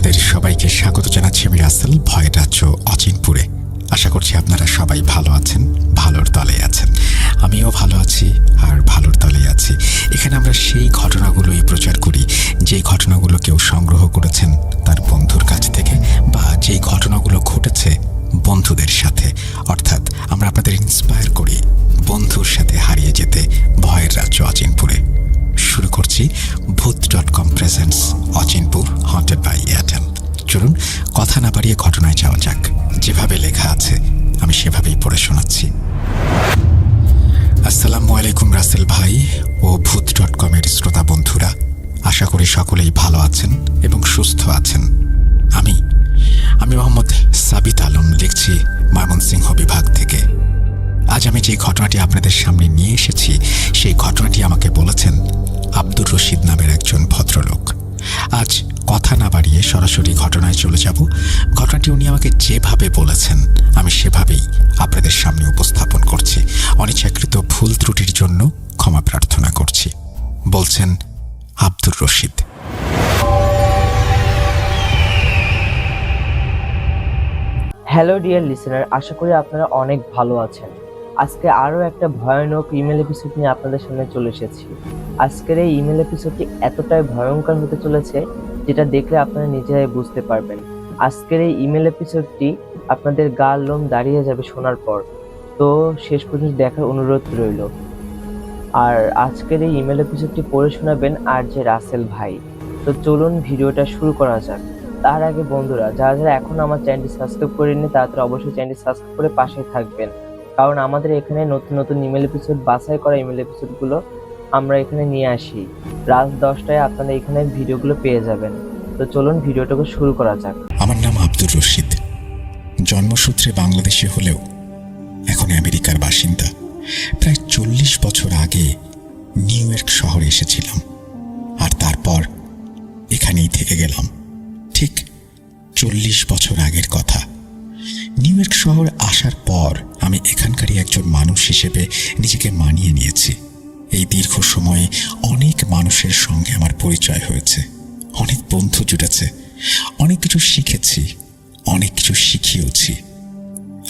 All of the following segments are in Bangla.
আপনাদের সবাইকে স্বাগত জানাচ্ছি আমি রাসেল ভয়ের রাজ্য অচিনপুরে। আশা করছি আপনারা সবাই ভালো আছেন, ভালোর তলে আছেন। আমিও ভালো আছি আর ভালোর তলে আছি। এখানে আমরা সেই ঘটনাগুলোই প্রচার করি যে ঘটনাগুলো কেউ সংগ্রহ করেছেন তার বন্ধুর কাছ থেকে, বা যে ঘটনাগুলো ঘটেছে বন্ধুদের সাথে। অর্থাৎ আমরা আপনাদের ইন্সপায়ার করি বন্ধুর সাথে হারিয়ে যেতে ভয়ের রাজ্য অচিনপুরে। শুরু করছি ভূত.com presents Achinpur haunted by Airtel. চলুন কথা না বাড়িয়ে ঘটনায় যাওয়া যাক। যেভাবে লেখা আছে আমি সেভাবেই পড়ে শোনাচ্ছি। আসসালামু আলাইকুম রাসেল ভাই ও ভূত.com এর শ্রোতা বন্ধুরা, আশা করি সকলেই ভালো আছেন এবং সুস্থ আছেন। আমি মোহাম্মদ সাবিত আলম লিখছি ময়মনসিংহ বিভাগ থেকে। আজ আমি যে ঘটনাটি আপনাদের সামনে নিয়ে এসেছি সেই ঘটনাটি আমাকে বলেছেন আব্দুর রশিদ নামের একজন ভদ্রলোক। আজ কথা না বাড়িয়ে সরাসরি ঘটনায় চলে যাব। ঘটনাটি উনি আমাকে যেভাবে বলেছেন আমি সেভাবেই আপনাদের সামনে উপস্থাপন করছি। অনিচ্ছাকৃত ভুল ত্রুটির জন্য ক্ষমা প্রার্থনা করছি। বলছেন Abdur Rashid. Hello dear listener, আশা করি আপনারা অনেক ভালো আছেন। আজকে আরও একটা ভয়ানক ইমেল এপিসোড নিয়ে আপনাদের সামনে চলে এসেছি। আজকের এই ইমেল এপিসোডটি এতটাই ভয়ঙ্কর হতে চলেছে যেটা দেখলে আপনারা নিজেরাই বুঝতে পারবেন। আজকের এই ইমেল এপিসোডটি আপনাদের গার লোম দাঁড়িয়ে যাবে শোনার পর, তো শেষ পর্যন্ত দেখার অনুরোধ রইল। আর আজকের এই ইমেল এপিসোডটি পড়ে শোনাবেন আর যে রাসেল ভাই। তো চলুন ভিডিওটা শুরু করা যাক। তার আগে বন্ধুরা, যারা যারা এখনো আমার চ্যানেলটি সাবস্ক্রাইব করেননি তারা অবশ্যই চ্যানেলটি সাবস্ক্রাইব করে পাশে থাকবেন, কারণ আমাদের এখানে নতুন নতুন ইমেল এপিসোড, বাছাই করা ইমেল এপিসোডগুলো আমরা এখানে নিয়ে আসি। রাত 10টায় আপনারা এখানে ভিডিওগুলো পেয়ে যাবেন। তো চলুন ভিডিওটাকে শুরু করা যাক। আমার নাম আব্দুর রশিদ। জন্মসূত্রে বাংলাদেশি হলেও এখন আমেরিকার বাসিন্দা। প্রায় 40 বছর আগে নিউ ইয়র্ক শহরে এসেছিলাম, আর তারপর এখানেই থেকে গেলাম। ঠিক 40 বছর আগের কথা। নিউ ইয়র্ক শহর আসার পর আমি এখানকারই একজন মানুষ হিসেবে নিজেকে মানিয়ে নিয়েছি। এই দীর্ঘ সময়ে অনেক মানুষের সঙ্গে আমার পরিচয় হয়েছে, অনেক বন্ধু জুটেছে, অনেক কিছু শিখেছি, অনেক কিছু শিখিয়েওছি।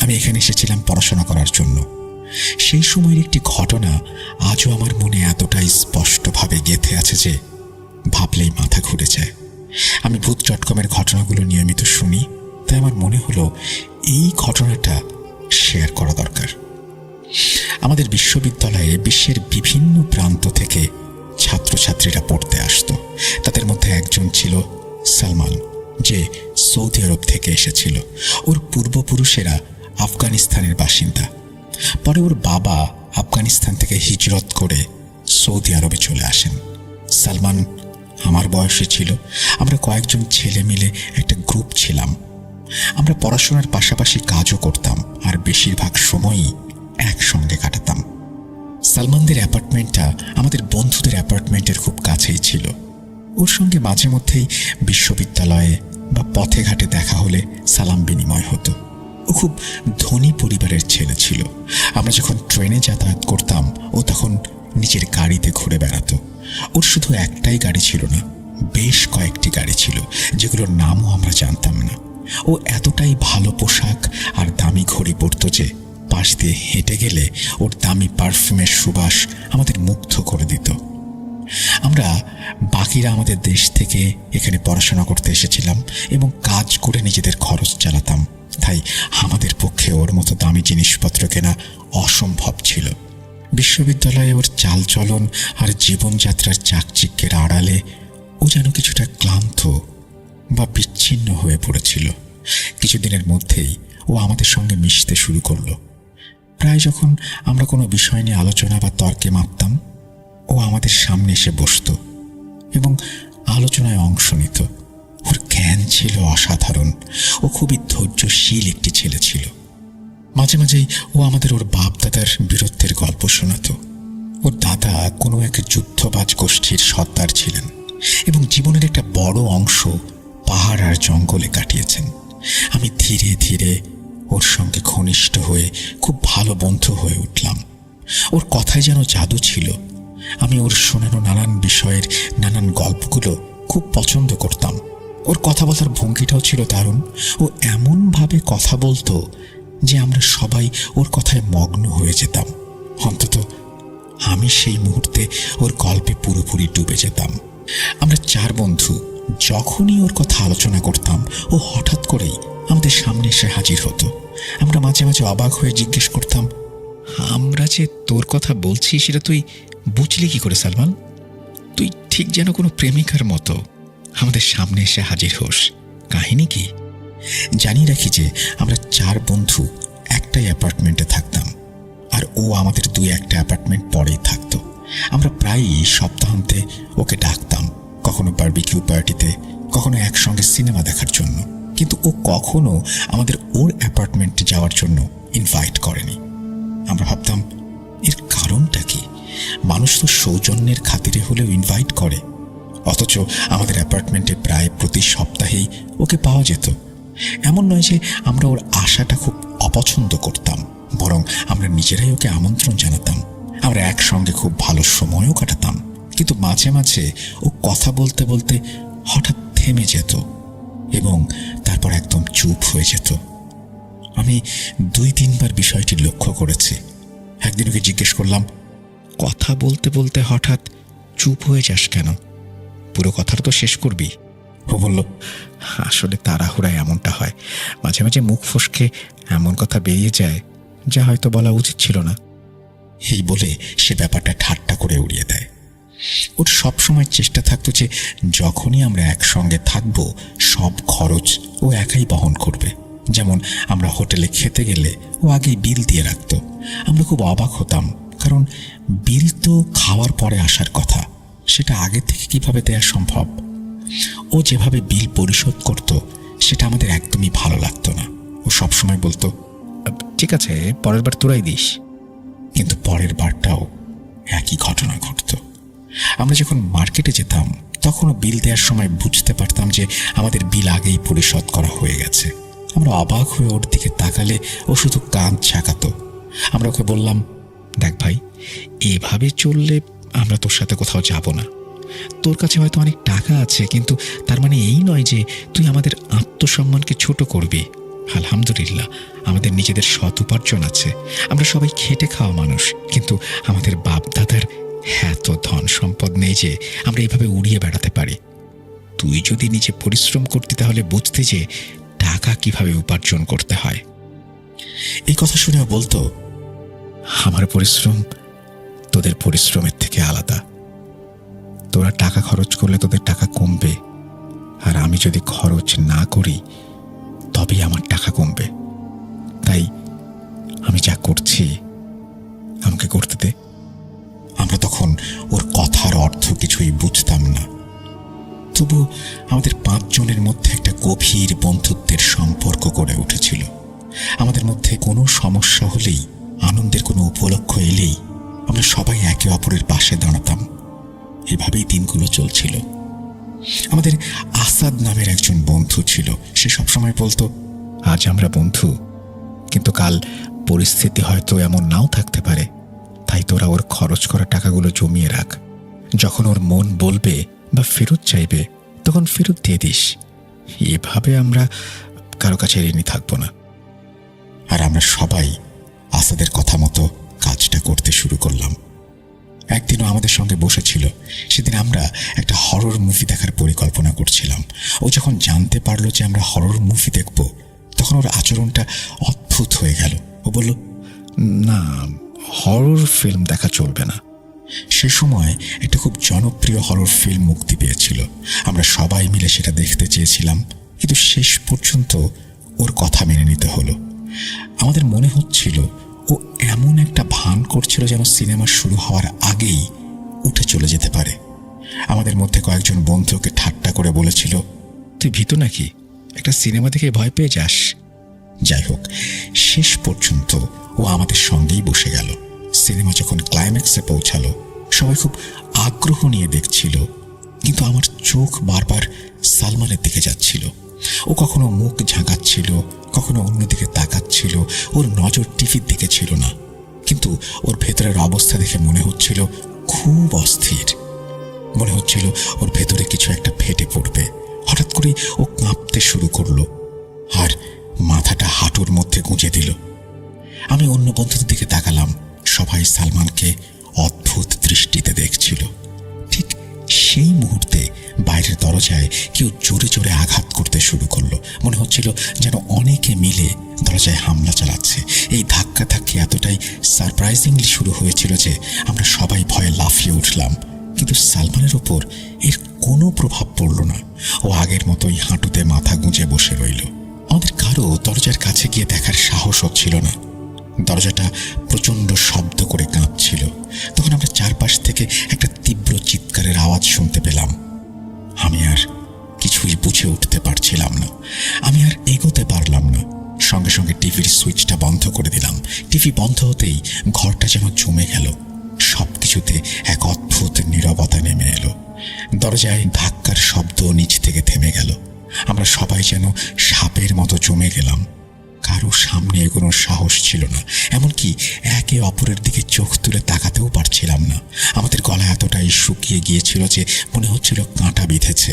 আমি এখানে এসেছিলাম পড়াশোনা করার জন্য। সেই সময়ের একটি ঘটনা আজও আমার মনে এতটাই স্পষ্টভাবে গেঁথে আছে যে ভাবলেই মাথা ঘুরে যায়। আমি ভূত.com এর ঘটনাগুলো নিয়মিত শুনি, তাই আমার মনে হলো এই ঘটনাটা শেয়ার করা দরকার। আমাদের বিশ্ববিদ্যালয়ে বিশ্বের বিভিন্ন প্রান্ত থেকে ছাত্রছাত্রীরা পড়তে আসতো। তাদের মধ্যে একজন ছিল সালমান, যে সৌদি আরব থেকে এসেছিল। ওর পূর্বপুরুষেরা আফগানিস্তানের বাসিন্দা। পরে ওর বাবা আফগানিস্তান থেকে হিজরত করে সৌদি আরবে চলে আসেন। সালমান আমার বয়সে ছিল। আমরা কয়েকজন ছেলে মিলে একটা গ্রুপ ছিলাম। আমরা পড়াশোনার পাশাপাশি কাজও করতাম, আর বেশিরভাগ সময়ই একসঙ্গে কাটাতাম। সালমানদের অ্যাপার্টমেন্টটা আমাদের বন্ধুদের অ্যাপার্টমেন্টের খুব কাছেই ছিল। ওর সঙ্গে মাঝে মধ্যেই বিশ্ববিদ্যালয়ে বা পথে ঘাটে দেখা হলে সালাম বিনিময় হতো। ও খুব ধনী পরিবারের ছেলে ছিল। আমরা যখন ট্রেনে যাতায়াত করতাম ও তখন নিজের গাড়িতে ঘুরে বেড়াতো। ওর শুধু একটাই গাড়ি ছিল না, বেশ কয়েকটি গাড়ি ছিল, যেগুলোর নামও আমরা জানতাম না। ও এতটাই ভালো পোশাক আর দামি ঘড়ি পরত যে পাশ দিয়ে হেঁটে গেলে ওর দামি পারফিউমের সুবাস আমাদের মুগ্ধ করে দিত। আমরা বাকিরা আমাদের দেশ থেকে এখানে পড়াশোনা করতে এসেছিলাম এবং কাজ করে নিজেদের খরচ চালাতাম, তাই আমাদের পক্ষে ওর মতো দামি জিনিসপত্র কেনা অসম্ভব ছিল। বিশ্ববিদ্যালয়ে ওর চালচলন আর জীবনযাত্রার চাকচিক্যের আড়ালে ও যেন কিছুটা ক্লান্ত বা বিচ্ছিন্ন হয়ে পড়েছিল। কিছুদিনের মধ্যেই ও আমাদের সঙ্গে মিশতে শুরু করলো। প্রায় যখন আমরা কোনো বিষয় নিয়ে আলোচনা বা তর্কে মাততাম, ও আমাদের সামনে এসে বসত এবং আলোচনায় অংশ নিত। ওর জ্ঞান ছিল অসাধারণ। ও খুবই ধৈর্যশীল একটি ছেলে ছিল। মাঝে মাঝেই ও আমাদের ওর বাপ দাদার বীরত্বের গল্প শোনাত। ওর দাদা কোনো এক যুদ্ধবাজ গোষ্ঠীর সর্দার ছিলেন এবং জীবনের একটা বড় অংশ পাহাড় আর জঙ্গলে কাটিয়েছেন। আমি ধীরে ধীরে ওর সঙ্গে ঘনিষ্ঠ হয়ে খুব ভালো বন্ধু হয়ে উঠলাম। ওর কথায় যেন জাদু ছিল। আমি ওর শোনানো নানান বিষয়ের নানান গল্পগুলো খুব পছন্দ করতাম। ও ওর কথা বলার ভঙ্গিটাও ছিল দারুণ। ও এমনভাবে কথা বলতো যে আমরা সবাই ওর কথায় মগ্ন হয়ে যেতাম। অন্তত আমি সেই মুহূর্তে ওর গল্পে পুরোপুরি ডুবে যেতাম। আমরা 4 বন্ধু যখনই ওর কথা আলোচনা করতাম, ও হঠাৎ করেই আমাদের সামনে এসে হাজির হতো। আমরা মাঝে মাঝে অবাক হয়ে জিজ্ঞেস করতাম, আমরা যে তোর কথা বলছি সেটা তুই বুঝলি কি করে সালমান? তুই ঠিক যেন কোনো প্রেমিকার মতো আমাদের সামনে এসে হাজির হোস। কাহিনী কি? জানিয়ে রাখি যে আমরা 4 বন্ধু একটাই অ্যাপার্টমেন্টে থাকতাম, আর ও আমাদের 2-1টা অ্যাপার্টমেন্ট পরেই থাকতো। আমরা প্রায়ই সপ্তাহান্তে ওকে ডাকতাম, কখনো বারবিকিউ পার্টিতে, কখনো একসঙ্গে সিনেমা দেখার জন্য। কিন্তু ও কখনো আমাদের ওর অ্যাপার্টমেন্টে যাওয়ার জন্য ইনভাইট করেনি। আমরা ভাবতাম, এর কারণটা কি? মানুষ তো সৌজন্যের খাতিরে হলেও ইনভাইট করে, অথচ আমাদের অ্যাপার্টমেন্টে প্রায় প্রতি সপ্তাহেই ওকে পাওয়া যেত। এমন নয় যে আমরা ওর আশাটা খুব অপছন্দ করতাম, বরং আমরা নিজেরাই ওকে আমন্ত্রণ জানাতাম। আমরা একসঙ্গে খুব ভালো সময়ও কাটাতাম। কিন্তু মাঝে মাঝে ও কথা বলতে বলতে হঠাৎ থেমে যেত এবং তারপর একদম চুপ হয়ে যেত। আমি 2-3 বার বিষয়টি লক্ষ্য করেছি। একদিন ওকে জিজ্ঞেস করলাম, কথা বলতে বলতে হঠাৎ চুপ হয়ে যাস কেন? পুরো কথাটা তো শেষ করবি। ও বলল, আসলে তাড়াহুড়ায় এমনটা হয়, মাঝে মাঝে মুখ ফসকে এমন কথা বেরিয়ে যায় যা হয়তো বলা উচিত ছিল না। এই বলে সে ব্যাপারটা ঠাট্টা করে উড়িয়ে দেয়। ওর সবসময় চেষ্টা থাকতো যে যখনই আমরা একসঙ্গে থাকবো সব খরচ ও একাই বহন করবে। যেমন আমরা হোটেলে খেতে গেলে ও আগেই বিল দিয়ে রাখতো। আমরা খুব অবাক হতাম, কারণ বিল তো খাওয়ার পরে আসার কথা, সেটা আগে থেকে কিভাবে দেয়া সম্ভব? ও যেভাবে বিল পরিশোধ করত সেটা আমাদের একদমই ভালো লাগতো না। ও সবসময় বলতো, ঠিক আছে, পরের বার তোরাই দিস। কিন্তু পরের বারটাও একই ঘটনা ঘটত। আমরা যখন মার্কেটে যেতাম তখনও বিল দেওয়ার সময় বুঝতে পারতাম যে আমাদের বিল আগেই পরিশোধ করা হয়ে গেছে। আমরা অবাক হয়ে ওর দিকে তাকালে ও শুধু কাঁধ ঝাঁকাতো। আমরা ওকে বললাম, দেখ ভাই, এভাবে চললে আমরা তোর সাথে কোথাও যাব না। তোর কাছে হয়তো অনেক টাকা আছে, কিন্তু তার মানে এই নয় যে তুই আমাদের আত্মসম্মানকে ছোট করবি। আলহামদুলিল্লাহ, আমাদের নিজেদের সৎ উপার্জন আছে। আমরা সবাই খেটে খাওয়া মানুষ, কিন্তু আমাদের বাপ দাদার এত ধন সম্পদ নেই যে আমরা এইভাবে উড়িয়ে বেড়াতে পারি। তুই যদি নিজে পরিশ্রম করতি তাহলে বুঝতি যে টাকা কিভাবে উপার্জন করতে হয়। এই কথা শুনেও বলতো, আমার পরিশ্রম তোদের পরিশ্রমের থেকে আলাদা। তোরা টাকা খরচ করলে তোদের টাকা কমবে, আর আমি যদি খরচ না করি তবেই আমার টাকা কমবে। তাই আমি যা করছি আমাকে করতে দে। আমরা তখন ওর কথার অর্থ কিছুই বুঝতাম না, তবু আমাদের 5 জনের মধ্যে একটা গভীর বন্ধুত্বের সম্পর্ক গড়ে উঠেছিল। আমাদের মধ্যে কোনো সমস্যা হলেই, আনন্দের কোনো উপলক্ষ এলেই আমরা সবাই একে অপরের পাশে দাঁড়াতাম। এভাবেই দিনগুলো চলছিল। আমাদের আসাদ নামের একজন বন্ধু ছিল। সে সবসময় বলতো, আজ আমরা বন্ধু, কিন্তু কাল পরিস্থিতি হয়তো এমন নাও থাকতে পারে, তাই তোরা ওর খরচ করা টাকাগুলো জমিয়ে রাখ। যখন ওর মন বলবে বা ফেরত চাইবে তখন ফেরত দিয়ে দিস। এভাবে আমরা কারো কাছে ঋণী থাকবো না। আর আমরা সবাই আসাদের কথা মতো কাজটা করতে শুরু করলাম। একদিনও আমাদের সঙ্গে বসেছিল। সেদিন আমরা একটা হরর মুভি দেখার পরিকল্পনা করছিলাম। ও যখন জানতে পারলো যে আমরা হরর মুভি দেখব, তখন ওর আচরণটা অদ্ভুত হয়ে গেল। ও বলল, না, হরর ফিল্ম দেখা চলবে না। সে সময় একটা খুব জনপ্রিয় হরর ফিল্ম মুক্তি পেয়েছিল। আমরা সবাই মিলে সেটা দেখতে চেয়েছিলাম, কিন্তু শেষ পর্যন্ত ওর কথা মেনে নিতে হলো। আমাদের মনে হচ্ছিল ও এমন একটা ভান করছিল যেন সিনেমা শুরু হওয়ার আগেই উঠে চলে যেতে পারে। আমাদের মধ্যে কয়েকজন বন্ধুকে ঠাট্টা করে বলেছিল, তুই ভীতু নাকি? একটা সিনেমা দেখে ভয় পেয়ে যাস? যাই হোক, শেষ পর্যন্ত ও আমাদের সঙ্গেই বসে গেল। সিনেমা যখন ক্লাইম্যাক্সে পৌঁছালো, সবাই খুব আগ্রহ নিয়ে দেখছিল, কিন্তু আমার চোখ বারবার সালমানের দিকে যাচ্ছিল। ও কখনো মুখ ঝাঁকাচ্ছিল, কখনো অন্যদিকে তাকাচ্ছিল। ওর নজর টিভির দিকে ছিল না, কিন্তু ওর ভেতরের অবস্থা দেখে মনে হচ্ছিল খুব অস্থির। মনে হচ্ছিল ওর ভেতরে কিছু একটা ফেটে পড়বে, হঠাৎ করে ও কাঁপতে শুরু করলো আর মাথাটা হাঁটুর মধ্যে গুঁজে দিল। আমি অন্য বন্ধুদের দিকে তাকালাম। সবাই সালমানকে অদ্ভুত দৃষ্টিতে দেখছিল। ঠিক সেই মুহূর্তে বাইরের দরজায় কেউ জোরে জোরে আঘাত করতে শুরু করলো। মনে হচ্ছিল যেন অনেকে মিলে দরজায় হামলা চালাচ্ছে। এই ধাক্কাধাক্কি এতটাই সারপ্রাইজিংলি শুরু হয়েছিল যে আমরা সবাই ভয়ে লাফিয়ে উঠলাম। কিন্তু সালমানের ওপর এর কোনো প্রভাব পড়ল না। ও আগের মতোই হাঁটুতে মাথা গুঁজে বসে রইল। আমাদের কারো দরজার কাছে গিয়ে দেখার সাহস হচ্ছিল না। দরজাটা প্রচণ্ড শব্দ করে কাঁপছিল। তখন আমরা চারপাশ থেকে একটা তীব্র চিৎকারের আওয়াজ শুনতে পেলাম। আমি আর কিছুই বুঝে উঠতে পারছিলাম না। আমি আর এগোতে পারলাম না। সঙ্গে সঙ্গে টিভির সুইচটা বন্ধ করে দিলাম। টিভি বন্ধ হতেই ঘরটা যেন জমে গেল। সবকিছুতে এক অদ্ভুত নীরবতা নেমে এলো। দরজায় ধাক্কার শব্দ নিচ থেকে থেমে গেল। আমরা সবাই যেন সাপের মতো জমে গেলাম। কারো সামনে এগোনোর সাহস ছিল না। এমনকি একে অপরের দিকে চোখ তুলে তাকাতেও পারছিলাম না। আমাদের গলা এতটাই শুকিয়ে গিয়েছিল যে মনে হচ্ছিল কাঁটা বিঁধেছে।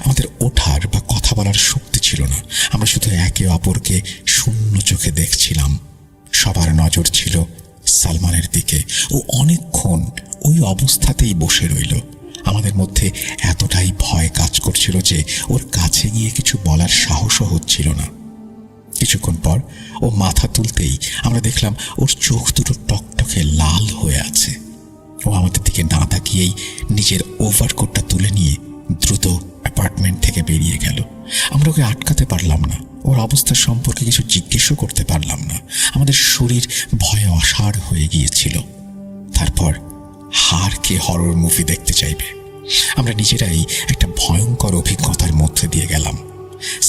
আমাদের ওঠার বা কথা বলার শক্তি ছিল না। আমরা শুধু একে অপরকে শূন্য চোখে দেখছিলাম। সবার নজর ছিল সালমানের দিকে। ও অনেকক্ষণ ওই অবস্থাতেই বসে রইল। আমাদের মধ্যে এতটাই ভয় কাজ করছিল যে ওর কাছে গিয়ে কিছু বলার সাহসও হচ্ছিল না। কিছুক্ষণ পর ও মাথা তুলতেই আমরা দেখলাম ওর চোখ দুটো টকটকে লাল হয়ে আছে। ও আমাদের দিকে না তাকিয়েই নিজের ওভারকোটটা তুলে নিয়ে দ্রুত অ্যাপার্টমেন্ট থেকে বেরিয়ে গেল। আমরা ওকে আটকাতে পারলাম না। ওর অবস্থা সম্পর্কে কিছু জিজ্ঞেসও করতে পারলাম না। আমাদের শরীর ভয়ে অসাড় হয়ে গিয়েছিল। তারপর হার কে হরর মুভি দেখতে চাইবে? আমরা নিজেরাই একটা ভয়ঙ্কর অভিজ্ঞতার মধ্যে দিয়ে গেলাম।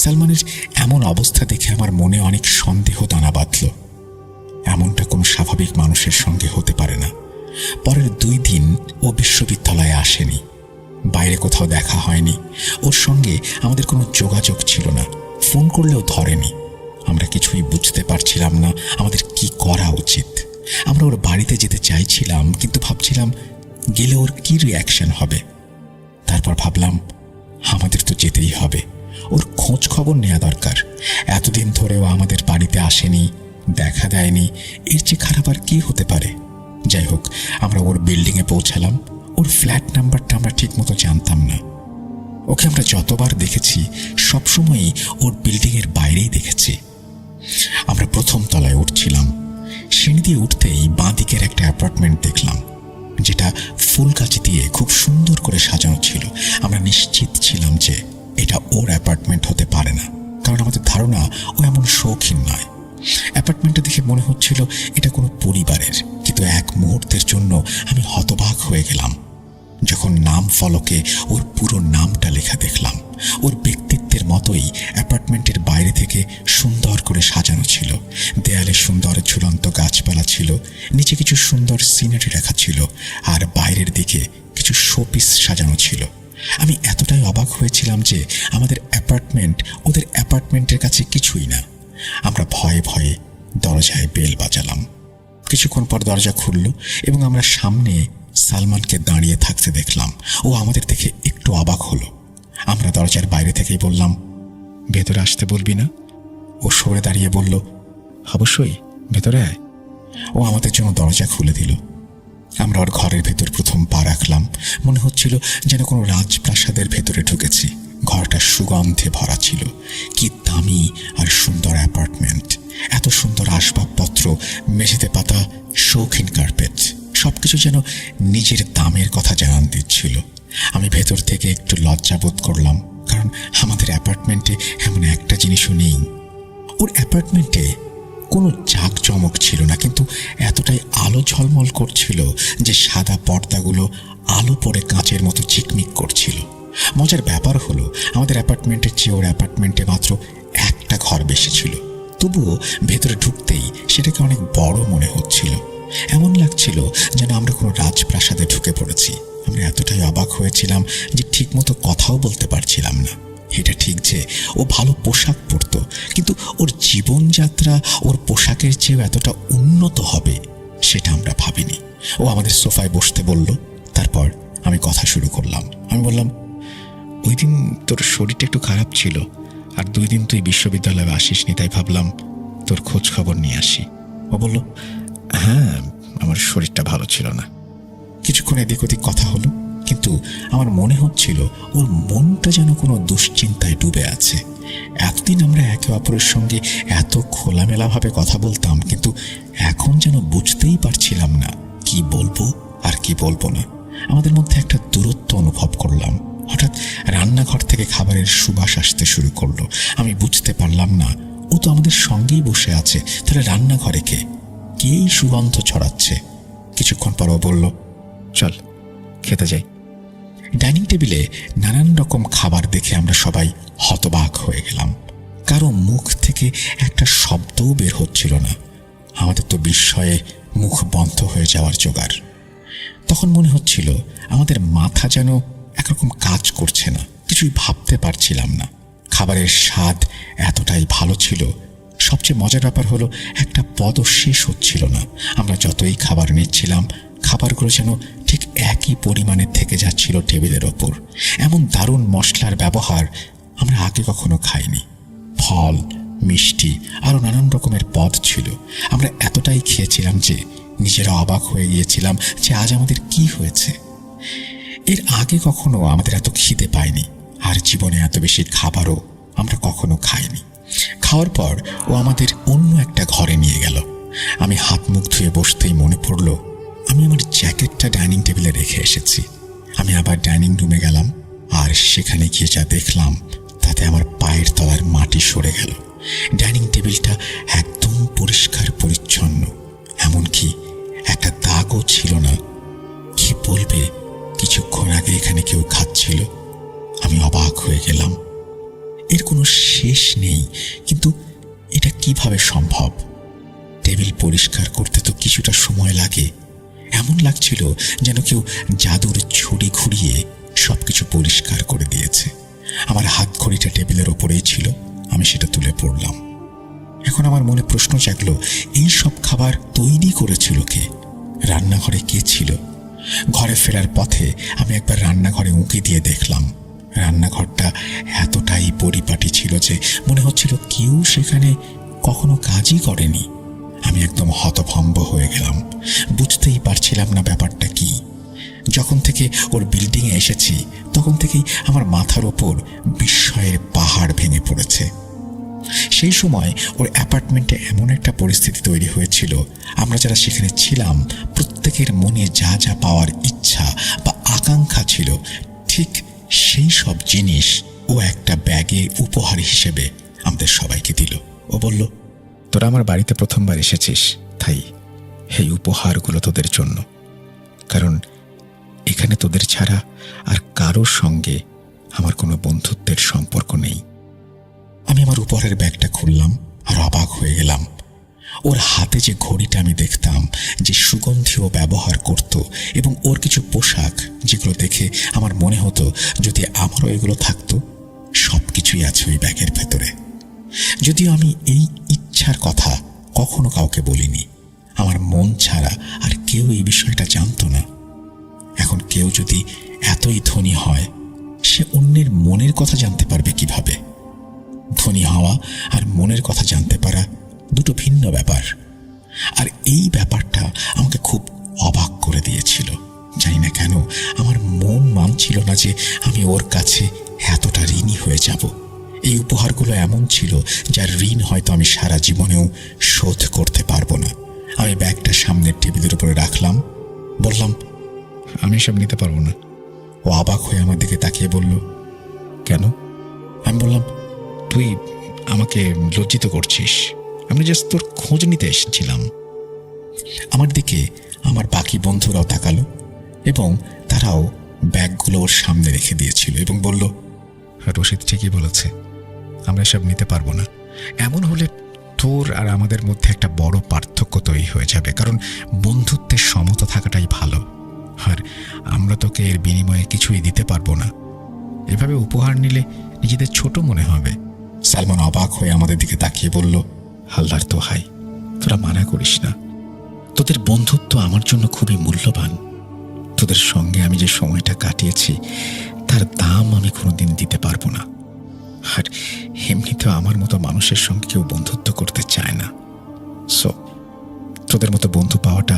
সালমানের এমন অবস্থা দেখে আমার মনে অনেক সন্দেহ দানা বাঁধল। এমনটা কোনো স্বাভাবিক মানুষের সঙ্গে হতে পারে না। পরের 2 দিন ও বিশ্ববিদ্যালয়ে আসেনি। বাইরে কোথাও দেখা হয়নি। ওর সঙ্গে আমাদের কোনো যোগাযোগ ছিল না। ফোন করলেও ধরেনি। আমরা কিছুই বুঝতে পারছিলাম না আমাদের কি করা উচিত। আমরা ওর বাড়িতে যেতে চাইছিলাম, কিন্তু ভাবছিলাম গেলে ওর কি রিয়াকশন হবে। তারপর ভাবলাম আমাদের তো যেতেই হবে। ওর খোঁজ খবর নেওয়া দরকার। এতদিন ধরেও আমাদের বাড়িতে আসেনি, দেখা দেয়নি। এর চেয়ে খারাপ আর কি হতে পারে? যাই হোক, আমরা ওর বিল্ডিংয়ে পৌঁছালাম। ওর ফ্ল্যাট নাম্বারটা আমরা ঠিক মতো জানতাম না। ওকে আমরা যতবার দেখেছি সবসময়ই ওর বিল্ডিংয়ের বাইরেই দেখেছি। আমরা প্রথম তলায় উঠছিলাম। সিঁড়ি দিয়ে উঠতেই বাঁ দিকের একটা অ্যাপার্টমেন্ট দেখলাম, যেটা ফুল গাছ দিয়ে খুব সুন্দর করে সাজানো ছিল। আমরা নিশ্চিত ছিলাম যে এটা ওর অ্যাপার্টমেন্ট হতে পারে না, কারণ আমাদের ধারণা ও এমন শৌখিন নয়। অ্যাপার্টমেন্টটা দেখে মনে হচ্ছিল এটা কোনো পরিবারের। কিন্তু এক মুহূর্তের জন্য আমি হতবাক হয়ে গেলাম যখন নাম ফলকে ওর পুরো নামটা লেখা দেখলাম। ওর ব্যক্তিত্বের মতোই অ্যাপার্টমেন্টের বাইরে থেকে সুন্দর করে সাজানো ছিল। দেয়ালে সুন্দর ঝুলন্ত গাছপালা ছিল, নিচে কিছু সুন্দর সিনারি রাখা ছিল, আর বাইরের দিকে কিছু শোপিস সাজানো ছিল। আমি এতটাই অবাক হয়েছিলাম যে আমাদের অ্যাপার্টমেন্ট ওদের অ্যাপার্টমেন্টের কাছে কিছুই না। আমরা ভয়ে ভয়ে দরজায় বেল বাজালাম। কিছুক্ষণ পর দরজা খুলল এবং আমরা সামনে সালমানকে দাঁড়িয়ে থাকতে দেখলাম। ও আমাদের দেখে একটু অবাক হলো। আমরা দরজার বাইরে থেকেই বললাম, ভেতরে আসতে বলবি না? ও সরে দাঁড়িয়ে বলল, অবশ্যই, ভেতরে আয়। ও আমাদের জন্য দরজা খুলে দিল। আমরা ওর ঘরের ভেতর প্রথম পা রাখলাম। মনে হচ্ছিল যেন কোনো রাজপ্রাসাদের ভেতরে ঢুকেছি। ঘরটা সুগন্ধে ভরা ছিল। কি দামি আর সুন্দর অ্যাপার্টমেন্ট! এত সুন্দর আসবাবপত্র, মেঝেতে পাতা শৌখিন কার্পেট, সবকিছু যেন নিজের দামের কথা জানান দিচ্ছিল। আমি ভেতর থেকে একটু লজ্জা বোধ করলাম, কারণ আমাদের অ্যাপার্টমেন্টে এমন একটা জিনিসও নেই। ওর অ্যাপার্টমেন্টে কোনো জাঁকজমক ছিল না, কিন্তু এতটাই আলো ঝলমল করছিল যে সাদা পর্দাগুলো আলো পড়ে কাঁচের মতো চিকমিক করছিল। মজার ব্যাপার হলো, আমাদের অ্যাপার্টমেন্টের চেয়ে ওর অ্যাপার্টমেন্টে মাত্র একটা ঘর বেশি ছিল। তবুও ভেতরে ঢুকতেই সেটাকে অনেক বড় মনে হচ্ছিল। এমন লাগছিল যেন আমরা কোনো রাজপ্রাসাদে ঢুকে পড়েছি। আমরা এতটাই অবাক হয়েছিলাম যে ঠিকমতো কথাও বলতে পারছিলাম না। এটা ঠিক যে ও ভালো পোশাক পরতো, কিন্তু ওর জীবনযাত্রা ওর পোশাকের চেয়েও এতটা উন্নত হবে সেটা আমরা ভাবিনি। ও আমাদের সোফায় বসতে বলল। তারপর আমি কথা শুরু করলাম। আমি বললাম, ওই দিন তোর শরীরটা একটু খারাপ ছিল, আর 2 দিন তুই বিশ্ববিদ্যালয়ে আসিসনি, তাই ভাবলাম তোর খোঁজ খবর নিয়ে আসি। ও বলল, হ্যাঁ, আমার শরীরটা ভালো ছিল না। কিছুক্ষণ এদিক ওদিক কথা হলো, কিন্তু আমার মনে হচ্ছিল ওর মনটা যেন কোনো দুশ্চিন্তায় ডুবে আছে। এতদিন আমরা একে অপরের সঙ্গে এত খোলামেলাভাবে কথা বলতাম, কিন্তু এখন যেন বুঝতেই পারছিলাম না কি বলবো আর কি বলবো না। আমাদের মধ্যে একটা দূরত্ব অনুভব করলাম। হঠাৎ রান্নাঘর থেকে খাবারের সুবাস আসতে শুরু করলো। আমি বুঝতে পারলাম না, ও তো আমাদের সঙ্গেই বসে আছে, তাহলে রান্নাঘরে কে এই সুগন্ধ ছড়াচ্ছে? কিছুক্ষণ পর ও বলল, চল খেতে যাই। ডাইনিং টেবিলে নানান রকম খাবার দেখে আমরা সবাই হতবাক হয়ে গেলাম। কারো মুখ থেকে একটা শব্দও বের হচ্ছিল না। আমাদের তো বিস্ময়ে মুখ বন্ধ হয়ে যাওয়ার জোগাড়। তখন মনে হচ্ছিল আমাদের মাথা যেন একরকম কাজ করছে না, কিছুই ভাবতে পারছিলাম না। খাবারের স্বাদ এতটাই ভালো ছিল, সবচেয়ে মজার ব্যাপার হলো একটা পদও শেষ হচ্ছিল না। আমরা যতই খাবার নিচ্ছিলাম, খাবারগুলো যেন ঠিক একই পরিমাণে থেকে যাচ্ছিল টেবিলের ওপর। এমন দারুণ মশলার ব্যবহার আমরা আগে কখনো খাইনি। ফল, মিষ্টি, আরও নানান রকমের পদ ছিল। আমরা এতটাই খেয়েছিলাম যে নিজেরা অবাক হয়ে গিয়েছিলাম যে আজ আমাদের কি হয়েছে। এর আগে কখনো আমাদের এত খিদে পায়নি, আর জীবনে এত বেশি খাবারও আমরা কখনো খাইনি। খাওয়ার পর ও আমাদের অন্য একটা ঘরে নিয়ে গেল। আমি হাত মুখ ধুয়ে বসতেই মনে পড়ল আমি আমার জ্যাকেটটা ডাইনিং টেবিলে রেখে এসেছি। আমি আবার ডাইনিং রুমে গেলাম, আর সেখানে গিয়ে যা দেখলাম তাতে আমার পায়ের তলার মাটি সরে গেল। ডাইনিং টেবিলটা একদম পরিষ্কার পরিচ্ছন্ন, এমনকি একটা দাগও ছিল না। কি বলবে, কিছুক্ষণ আগে এখানে কেউ খাচ্ছিল। আমি অবাক হয়ে গেলাম। এর কোনো শেষ নেই, কিন্তু এটা কিভাবে সম্ভব? টেবিল পরিষ্কার করতে তো কিছুটা সময় লাগে। এমন লাগছিল যেন কেউ জাদুর ছুরি ঘুরিয়ে সবকিছু পরিষ্কার করে দিয়েছে। আমার হাত ঘড়িটা টেবিলের ওপরেই ছিল, আমি সেটা তুলে পড়লাম। এখন আমার মনে প্রশ্ন জাগলো, এই সব খাবার তৈরি করেছিল কে? রান্নাঘরে কে ছিল? ঘরে ফেরার পথে আমি একবার রান্নাঘরে উঁকি দিয়ে দেখলাম। রান্নাঘরটা এতটাই পরিপাটি ছিল যে মনে হচ্ছিল কেউ সেখানে কখনো কাজই করেনি। আমি একদম হতভম্ব হয়ে গেলাম, বুঝতেই পারছিলাম না ব্যাপারটা কি। যখন থেকে ওর বিল্ডিংয়ে এসেছি তখন থেকেই আমার মাথার ওপর বিস্ময়ের পাহাড় ভেঙে পড়েছে। সেই সময় ওর অ্যাপার্টমেন্টে এমন একটা পরিস্থিতি তৈরি হয়েছিল, আমরা যারা সেখানে ছিলাম প্রত্যেকের মনে যা যা পাওয়ার ইচ্ছা বা আকাঙ্ক্ষা ছিল, ঠিক সেই সব জিনিস ও একটা ব্যাগে উপহার হিসেবে আমাদের সবাইকে দিল। ও বলল, তোরা আমার বাড়িতে প্রথমবার এসেছিস, তাই এই উপহারগুলো তোদের জন্য। কারণ এখানে তোদের ছাড়া আর কারোর সঙ্গে আমার কোনো বন্ধুত্বের সম্পর্ক নেই। আমি আমার উপহারের ব্যাগটা খুললাম আর অবাক হয়ে গেলাম। ওর হাতে যে ঘড়িটা আমি দেখতাম, যে সুগন্ধি ও ব্যবহার করত, এবং ওর কিছু পোশাক যেগুলো দেখে আমার মনে হতো যদি আমারও এগুলো থাকতো, সব কিছুই আছে ওই ব্যাগের ভেতরে। যদিও আমি এই ইচ্ছার কথা কখনো কাউকে বলিনি, আমার মন ছাড়া আর কেউ এই বিষয়টা জানতো না। এখন কেউ যদি এতই ধনী হয়, সে অন্যের মনের কথা জানতে পারবে কিভাবে? ধনী হওয়া আর মনের কথা জানতে পারা দুটো ভিন্ন ব্যাপার। আর এই ব্যাপারটা আমাকে খুব অবাক করে দিয়েছিল। জানি না কেন আমার মন মানছিল না যে আমি ওর কাছে এতটা ঋণী হয়ে যাব। এই উপহারগুলো এমন ছিল যার ঋণ হয়তো আমি সারা জীবনেও শোধ করতে পারবো না। আমি ব্যাগটা সামনের টেবিলের উপরে রাখলাম, বললাম, আমি এসব নিতে পারবো না। ও অবাক হয়ে আমার দিকে তাকিয়ে বলল, কেন? আমি বললাম, তুই আমাকে লজ্জিত করছিস, আমি জাস্ট তোর খোঁজ নিতে এসেছিলাম। আমার দিকে আমার বাকি বন্ধুরাও তাকালো এবং তারাও ব্যাগগুলো ওর সামনে রেখে দিয়েছিল এবং বলল, রশিদ ঠিকই বলেছে, আমরা এসব নিতে পারবো না। এমন হলে তোর আর আমাদের মধ্যে একটা বড় পার্থক্য তৈরি হয়ে যাবে, কারণ বন্ধুত্বের সমতা থাকাটাই ভালো। আর আমরা তোকে এর বিনিময়ে কিছুই দিতে পারবো না। এভাবে উপহার নিলে নিজেদের ছোট মনে হবে। সালমান অবাক হয়ে আমাদের দিকে তাকিয়ে বলল, আল্লাহর দোহাই, তোরা মানা করিস না। তোদের বন্ধুত্ব আমার জন্য খুবই মূল্যবান। তোদের সঙ্গে আমি যে সময়টা কাটিয়েছি তার দাম আমি কোনোদিন দিতে পারবো না। আর এমনিতেও আমার মতো মানুষের সঙ্গে কেউ বন্ধুত্ব করতে চায় না। সো তোদের মতো বন্ধু পাওয়াটা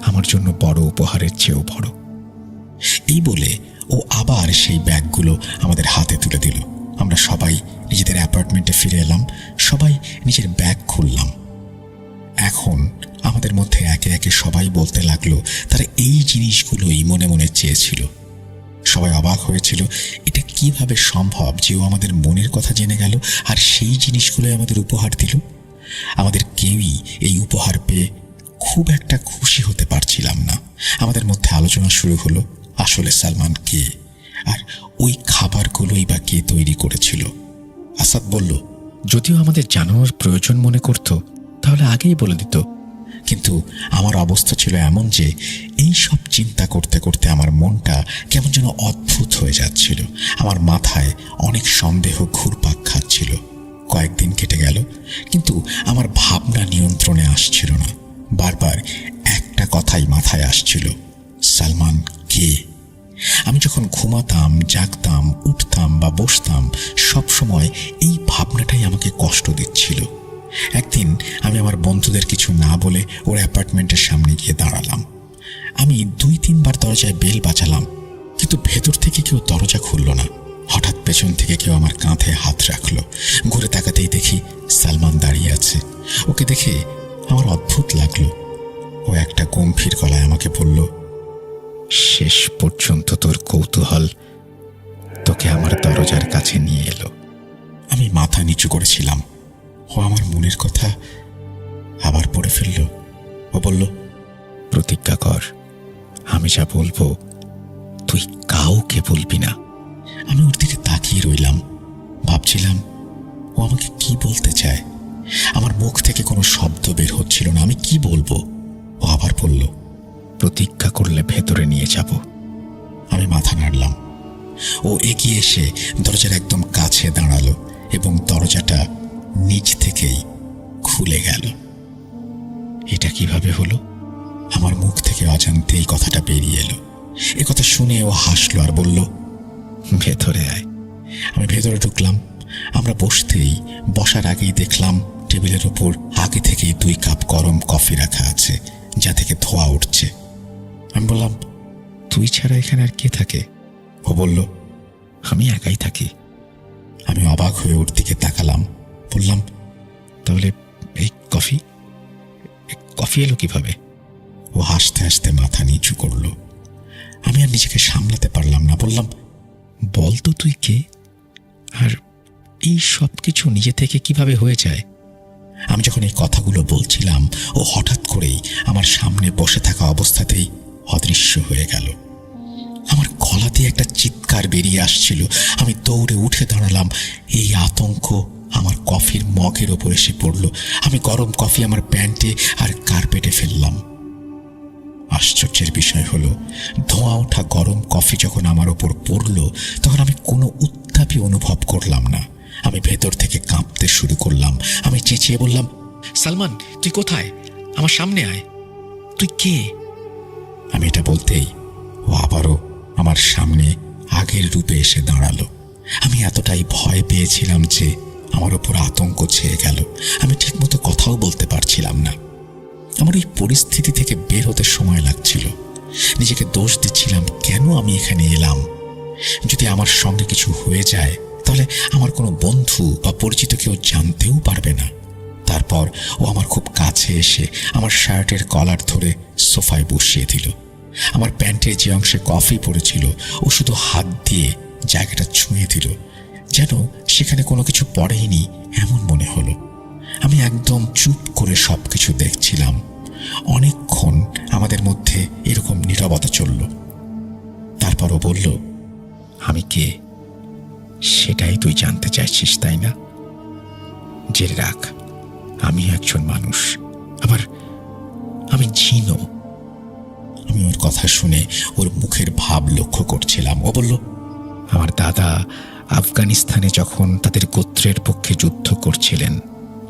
আমার জন্য বড় উপহারের চেয়েও বড়। এই বলে ও আবার সেই ব্যাগগুলো আমাদের হাতে তুলে দিল। আমরা সবাই নিজেদের অ্যাপার্টমেন্টে ফিরে এলাম, সবাই নিজের ব্যাগ খুললাম। এখন আমাদের মধ্যে একে একে সবাই বলতে লাগলো তারা এই জিনিসগুলোই মনে মনে চেয়েছিল। সবাই অবাক হয়েছিল, এটা কিভাবে সম্ভব যে ও আমাদের মনের কথা জেনে গেল আর সেই জিনিসগুলোই আমাদের উপহার দিল। আমাদের কেউই এই উপহার পেয়ে খুব একটা খুশি হতে পারছিলাম না। আমাদের মধ্যে আলোচনা শুরু হলো, আসলে সালমান কে, আর ওই খাবারগুলোই বা কে তৈরি করেছিল। আসাদ বলল, যদিও আমাদের জানানোর প্রয়োজন মনে করত তাহলে আগেই বলে দিত। কিন্তু আমার অবস্থা ছিল এমন যে এই সব চিন্তা করতে করতে আমার মনটা কেমন যেন অদ্ভুত হয়ে যাচ্ছিল। আমার মাথায় অনেক সন্দেহ ঘুরপাক খাচ্ছিল। কয়েকদিন কেটে গেল, কিন্তু আমার ভাবনা নিয়ন্ত্রণে আসছিল না। বারবার একটা কথাই মাথায় আসছিল, সালমান কে? আমি যখন ঘুমাতাম, জাগতাম, উঠতাম বা বসতাম, সব সময় এই ভাবনাটাই আমাকে কষ্ট দিচ্ছিল। একদিন আমি আমার বন্ধুদের কিছু না বলে ওর অ্যাপার্টমেন্টের সামনে গিয়ে দাঁড়ালাম। আমি 2-3 বার দরজায় বেল বাজালাম, কিন্তু ভেতর থেকে কেউ দরজা খুলল না। হঠাৎ পেছন থেকে কেউ আমার কাঁধে হাত রাখলো। ঘুরে তাকাতেই দেখি সালমান দাঁড়িয়ে আছে। ওকে দেখে আমার অদ্ভুত লাগলো। ও একটা গম্ভীর গলায় আমাকে বলল, শেষ পর্যন্ত তোর কৌতূহল তোকে আমার দরজার কাছে নিয়ে এলো। আমি মাথা নিচু করেছিলাম। ও আমার মনের কথা আবার পড়ে ফেলল। ও বলল, প্রতিজ্ঞা কর, আমি যা বলবো তুই কাউকে বলবি না। আমি ওর দিকে তাকিয়ে রইলাম, ভাবছিলাম ও আমাকে কি বলতে চায়। আমার মুখ থেকে কোনো শব্দ বের হচ্ছিল না। আমি কি বলবো? ও আবার বলল, প্রতিজ্ঞা করলে ভেতরে নিয়ে যাব। আমি মাথা নাড়লাম। ও এগিয়ে এসে দরজার একদম কাছে দাঁড়ালো এবং দরজাটা নিচ থেকেই খুলে গেল। এটা কিভাবে হলো? আমার মুখ থেকে অজান্তে এই কথাটা বেরিয়ে এলো। এ কথা শুনে ও হাসলো আর বলল, ভেতরে আয়। আমি ভেতরে ঢুকলাম। আমরা বসার আগেই দেখলাম টেবিলের উপর আগে থেকেই 2 কাপ গরম কফি রাখা আছে, যা থেকে ধোঁয়া উঠছে। আমি বললাম, তুই ছাড়া এখানে আর কে থাকে? ও বলল, আমি একাই থাকি। আমি অবাক হয়ে ওর দিকে তাকালাম, বললাম, তাহলে এই কফি এলো কিভাবে? ও হাসতে হাসতে মাথা নিচু করলো। আমি আর নিজেকে সামলাতে পারলাম না, বললাম, বলতো তুই কে? আর এই সব কিছু নিজে থেকে কিভাবে হয়ে যায়? আমি যখন এই কথাগুলো বলছিলাম, ও হঠাৎ করেই আমার সামনে বসে থাকা অবস্থাতেই অদৃশ্য হয়ে গেল। আমার গলা দিয়ে একটা চিৎকার বেরিয়ে আসছিল। আমি দৌড়ে উঠে দাঁড়ালাম। এই আতঙ্ক আমার কফির মগের ওপর এসে পড়ল। আমি গরম কফি আমার প্যান্টে আর কার্পেটে ফেললাম। আশ্চর্যের বিষয় হলো, ধোঁয়া ওঠা গরম কফি যখন আমার ওপর পড়ল, তখন আমি কোনো উত্তাপই অনুভব করলাম না। আমি ভেতর থেকে কাঁপতে শুরু করলাম। আমি চেঁচিয়ে বললাম, সালমান, তুই কোথায়? আমার সামনে আয়। তুই কে? আমি এটা বলতেই ও আবারও আমার সামনে আগের রূপে এসে দাঁড়ালো। আমি এতটাই ভয় পেয়েছিলাম যে আমার ওপর আতঙ্ক ছেয়ে গেল। আমি ঠিকমতো কথাও বলতে পারছিলাম না। আমার এই পরিস্থিতি থেকে বের হতে সময় লাগছিল। নিজেকে দোষ দিচ্ছিলাম, কেন আমি এখানে এলাম? যদি আমার সঙ্গে কিছু হয়ে যায় তাহলে আমার কোনো বন্ধু বা পরিচিত কেউ জানতেও পারবে না। তারপর ও আমার খুব কাছে এসে আমার শার্টের কলার ধরে সোফায় বসিয়ে দিল। আমার প্যান্টের যে অংশে কফি পড়েছিল ও শুধু হাত দিয়ে জায়গাটা ছুঁয়ে দিল, যেন সেখানে কোনো কিছু পড়েইনি এমন মনে হলো। আমি একদম চুপ করে সবকিছু দেখছিলাম। অনেকক্ষণ আমাদের মধ্যে এরকম নীরবতা চলল। তারপর ও বলল, আমি কে সেটাই তুই জানতে চাইছিস, তাই না? জেনে রাখ, আমি একজন মানুষ, আবার আমি জিনও। আমি ওর কথা শুনে ওর মুখের ভাব লক্ষ্য করছিলাম। ও বলল, আমার দাদা আফগানিস্তানে যখন তাদের গোত্রের পক্ষে যুদ্ধ করছিলেন,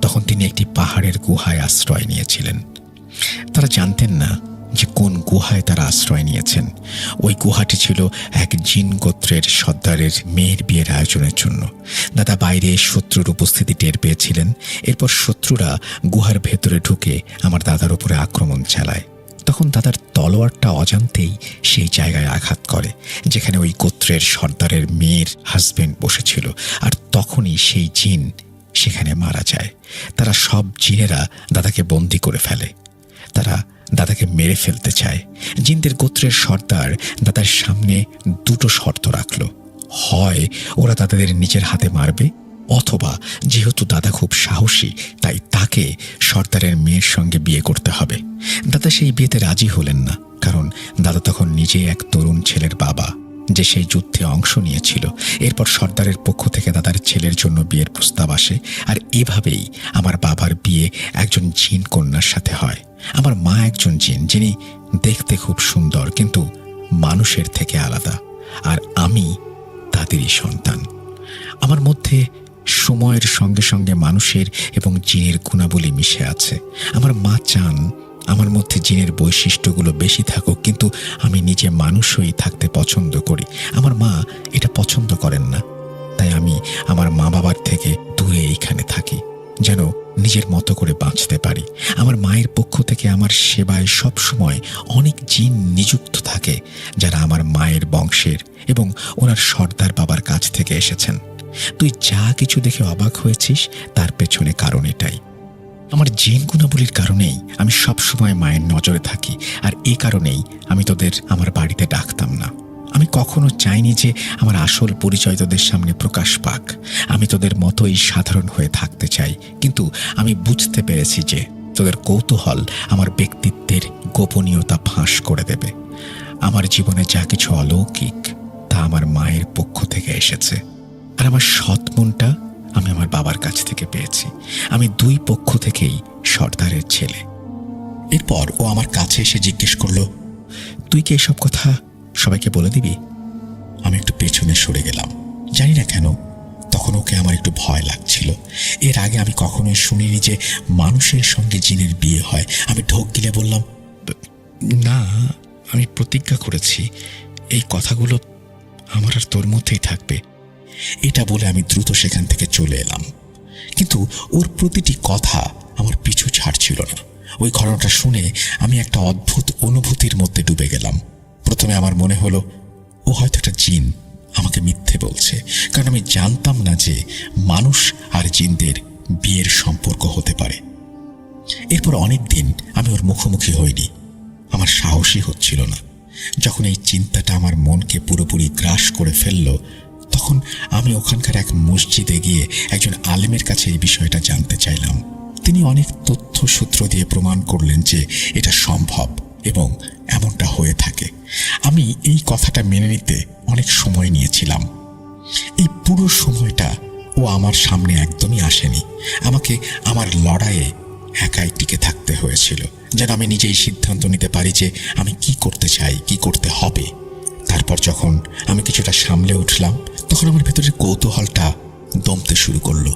তখন তিনি একটি পাহাড়ের গুহায় আশ্রয় নিয়েছিলেন। তারা জানতেন না যে কোন গুহায় তারা আশ্রয় নিয়েছেন। ওই গুহাটি ছিল এক জিন গোত্রের সর্দারের মেয়ের বিয়ের আয়োজনের জন্য। দাদা বাইরে শত্রুর উপস্থিতি টের পেয়েছিলেন। এরপর শত্রুরা গুহার ভেতরে ঢুকে আমার দাদার উপরে আক্রমণ চালায়। তখন দাদার তলোয়ারটা অজান্তেই সেই জায়গায় আঘাত করে যেখানে ওই গোত্রের সর্দারের মেয়ের হাজবেন্ড বসেছিল। আর তখনই সেই জিন সেখানে মারা যায়। তারা সব জিনেরা দাদাকে বন্দি করে ফেলে। তারা দাদাকে মেরে ফেলতে চায়। জিনদের গোত্রের সর্দার দাদার সামনে দুটো শর্ত রাখল। হয় ওরা দাদাদের নিজের হাতে মারবে, অথবা যেহেতু দাদা খুব সাহসী তাই তাকে সর্দারের মেয়ের সঙ্গে বিয়ে করতে হবে। দাদা সেই বিয়েতে রাজি হলেন না, কারণ দাদা তখন নিজে এক তরুণ ছেলের বাবা যে সেই যুদ্ধে অংশ নিয়েছিল। এরপর সর্দারের পক্ষ থেকে দাদার ছেলের জন্য বিয়ের প্রস্তাব আসে। আর এভাবেই আমার বাবার বিয়ে একজন জিন কন্যার সাথে হয়। আমার মা একজন জিন, যিনি দেখতে খুব সুন্দর কিন্তু মানুষের থেকে আলাদা। আর আমি তাদেরই সন্তান। আমার মধ্যে সময়ের সঙ্গে সঙ্গে মানুষের এবং জিনের গুণাবলী মিশে আছে। আমার মা চান আমার মধ্যে জিনের বৈশিষ্ট্যগুলো বেশি থাকুক, কিন্তু আমি নিজে মানুষ হয়েই থাকতে পছন্দ করি। আমার মা এটা পছন্দ করেন না, তাই আমি আমার মা বাবার থেকে দূরে এইখানে থাকি, যেন নিজের মতো করে বাঁচতে পারি। আমার মায়ের পক্ষ থেকে আমার সেবায় সব সময় অনেক জিন নিযুক্ত থাকে, যারা আমার মায়ের বংশের এবং ওনার সর্দার বাবার কাছ থেকে এসেছেন। তুই যা কিছু দেখে অবাক হয়েছিস তার পেছনে কারণ এটাই। আমার জিন গুণাবলীর কারণেই আমি সব সময় মায়ের নজরে থাকি। আর এই কারণেই আমি তোদের আমার বাড়িতে ডাকতাম না। আমি কখনো চাইনি যে আমার আসল পরিচয় তোদের সামনে প্রকাশ পাক। আমি তোদের মতোই সাধারণ হয়ে থাকতে চাই, কিন্তু আমি বুঝতে পেরেছি যে তোদের কৌতূহল আমার ব্যক্তিত্বের গোপনীয়তা ফাঁস করে দেবে। আমার জীবনে যা কিছু অলৌকিক তা আমার মায়ের পক্ষ থেকে এসেছে, আর আমার সৎ মনটা আমি আমার বাবার কাছ থেকে পেয়েছি। আমি দুই পক্ষ থেকেই সর্দারের ছেলে। এরপর ও আমার কাছে এসে জিজ্ঞেস করলো, তুই কি এসব কথা সবাইকে বলে দিবি? আমি একটু পেছনে সরে গেলাম। জানি না কেন তখন ওকে আমার একটু ভয় লাগছিল। এর আগে আমি কখনোই শুনিনি যে মানুষের সঙ্গে জিনের বিয়ে হয়। আমি ঢোক গিলে বললাম, না, আমি প্রতিজ্ঞা করেছি এই কথাগুলো আমার আর তোর মধ্যেই থাকবে। এটা বলে আমি দ্রুত সেখান থেকে চলে এলাম, কিন্তু ওর প্রতিটি কথা আমার পিছু ছাড়ছিল না। ওই ঘটনাটা শুনে আমি একটা অদ্ভুত অনুভূতির মধ্যে ডুবে গেলাম। প্রথমে আমার মনে হলো ও হয়তো একটা জিন আমাকে মিথ্যে বলছে, কারণ আমি জানতাম না যে মানুষ আর জিনদের বিয়ের সম্পর্ক হতে পারে। এরপর অনেক দিন আমি ওর মুখোমুখি হইনি। আমার সাহসই হচ্ছিল না। যখন এই চিন্তাটা আমার মনকে পুরোপুরি গ্রাস করে ফেলল, তখন আমি ওখানকার এক মসজিদে গিয়ে একজন আলেমের কাছে এই বিষয়টা জানতে চাইলাম। তিনি অনেক তথ্য সূত্র দিয়ে প্রমাণ করলেন যে এটা সম্ভব এবং এমনটা হয়ে থাকে। আমি এই কথাটা মেনে নিতে অনেক সময় নিয়েছিলাম। এই পুরো সময়টা ও আমার সামনে একদমই আসেনি। আমাকে আমার লড়াইয়ে একাই টিকে থাকতে হয়েছিল, যেন আমি নিজেই সিদ্ধান্ত নিতে পারি যে আমি কি করতে চাই, কি করতে হবে। তারপর যখন আমি কিছুটা সামলে উঠলাম, তখন আমার ভেতরের কৌতূহলটা দমতে শুরু করলো।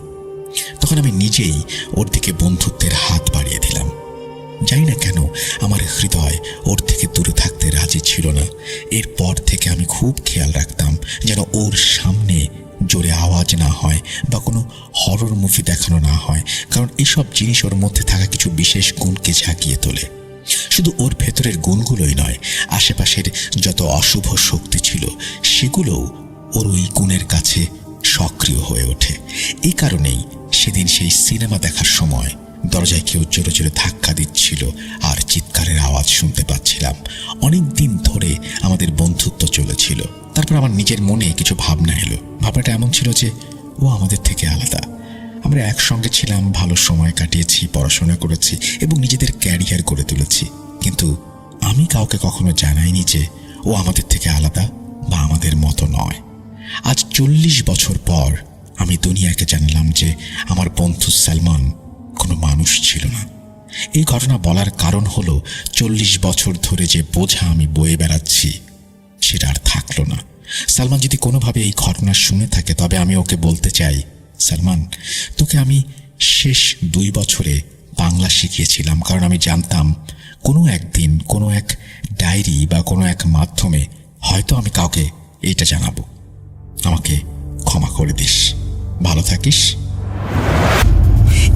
তখন আমি নিজেই ওর দিকে বন্ধুত্বের হাত বাড়িয়ে দিলাম। জানি না কেন আমার হৃদয় ওর থেকে দূরে থাকতে রাজি ছিল না। এরপর থেকে আমি খুব খেয়াল রাখতাম যেন ওর সামনে জোরে আওয়াজ না হয় বা কোনো হরর মুভি দেখানো না হয়, কারণ এসব জিনিস ওর মধ্যে থাকা কিছু বিশেষ গুণকে ঝাঁকিয়ে তোলে। শুধু ওর ভেতরের গুণগুলোই নয়, আশেপাশের যত অশুভ শক্তি ছিল সেগুলোও ওর ওই গুণের কাছে সক্রিয় হয়ে ওঠে। এই কারণেই সেদিন সেই সিনেমা দেখার সময় দরজায় কেউ জোরে জোরে ধাক্কা দিচ্ছিল আর চিৎকারের আওয়াজ শুনতে পাচ্ছিলাম। অনেক দিন ধরে আমাদের বন্ধুত্ব চলেছিল। তারপর আমার নিজের মনে কিছু ভাবনা এলো। ভাবনাটা এমন ছিল যে ও আমাদের থেকে আলাদা। আমরা একসঙ্গে ছিলাম, ভালো সময় কাটিয়েছি, পড়াশোনা করেছি এবং নিজেদের ক্যারিয়ার গড়ে তুলেছি, কিন্তু আমি কাউকে কখনো জানাইনি যে ও আমাদের থেকে আলাদা বা আমাদের মতো নয়। আজ 40 বছর পর আমি দুনিয়াকে জানলাম যে আমার বন্ধু সালমান কোনো মানুষ ছিল না। এই ঘটনা বলার কারণ হলো 40 বছর ধরে যে বোঝা আমি বয়ে বেড়াচ্ছি সেটা আর থাকলো না। সালমান যদি কোনোভাবে এই ঘটনা শুনে থাকে, তবে আমি ওকে বলতে চাই, সালমান, তোকে আমি শেষ 2 বছরে বাংলা শিখিয়েছিলাম, কারণ আমি জানতাম কোনো একদিন কোনো এক ডায়েরি বা কোনো এক মাধ্যমে হয়তো আমি কাউকে এইটা জানাবো। আমাকে ক্ষমা করে দিস, ভালো থাকিস।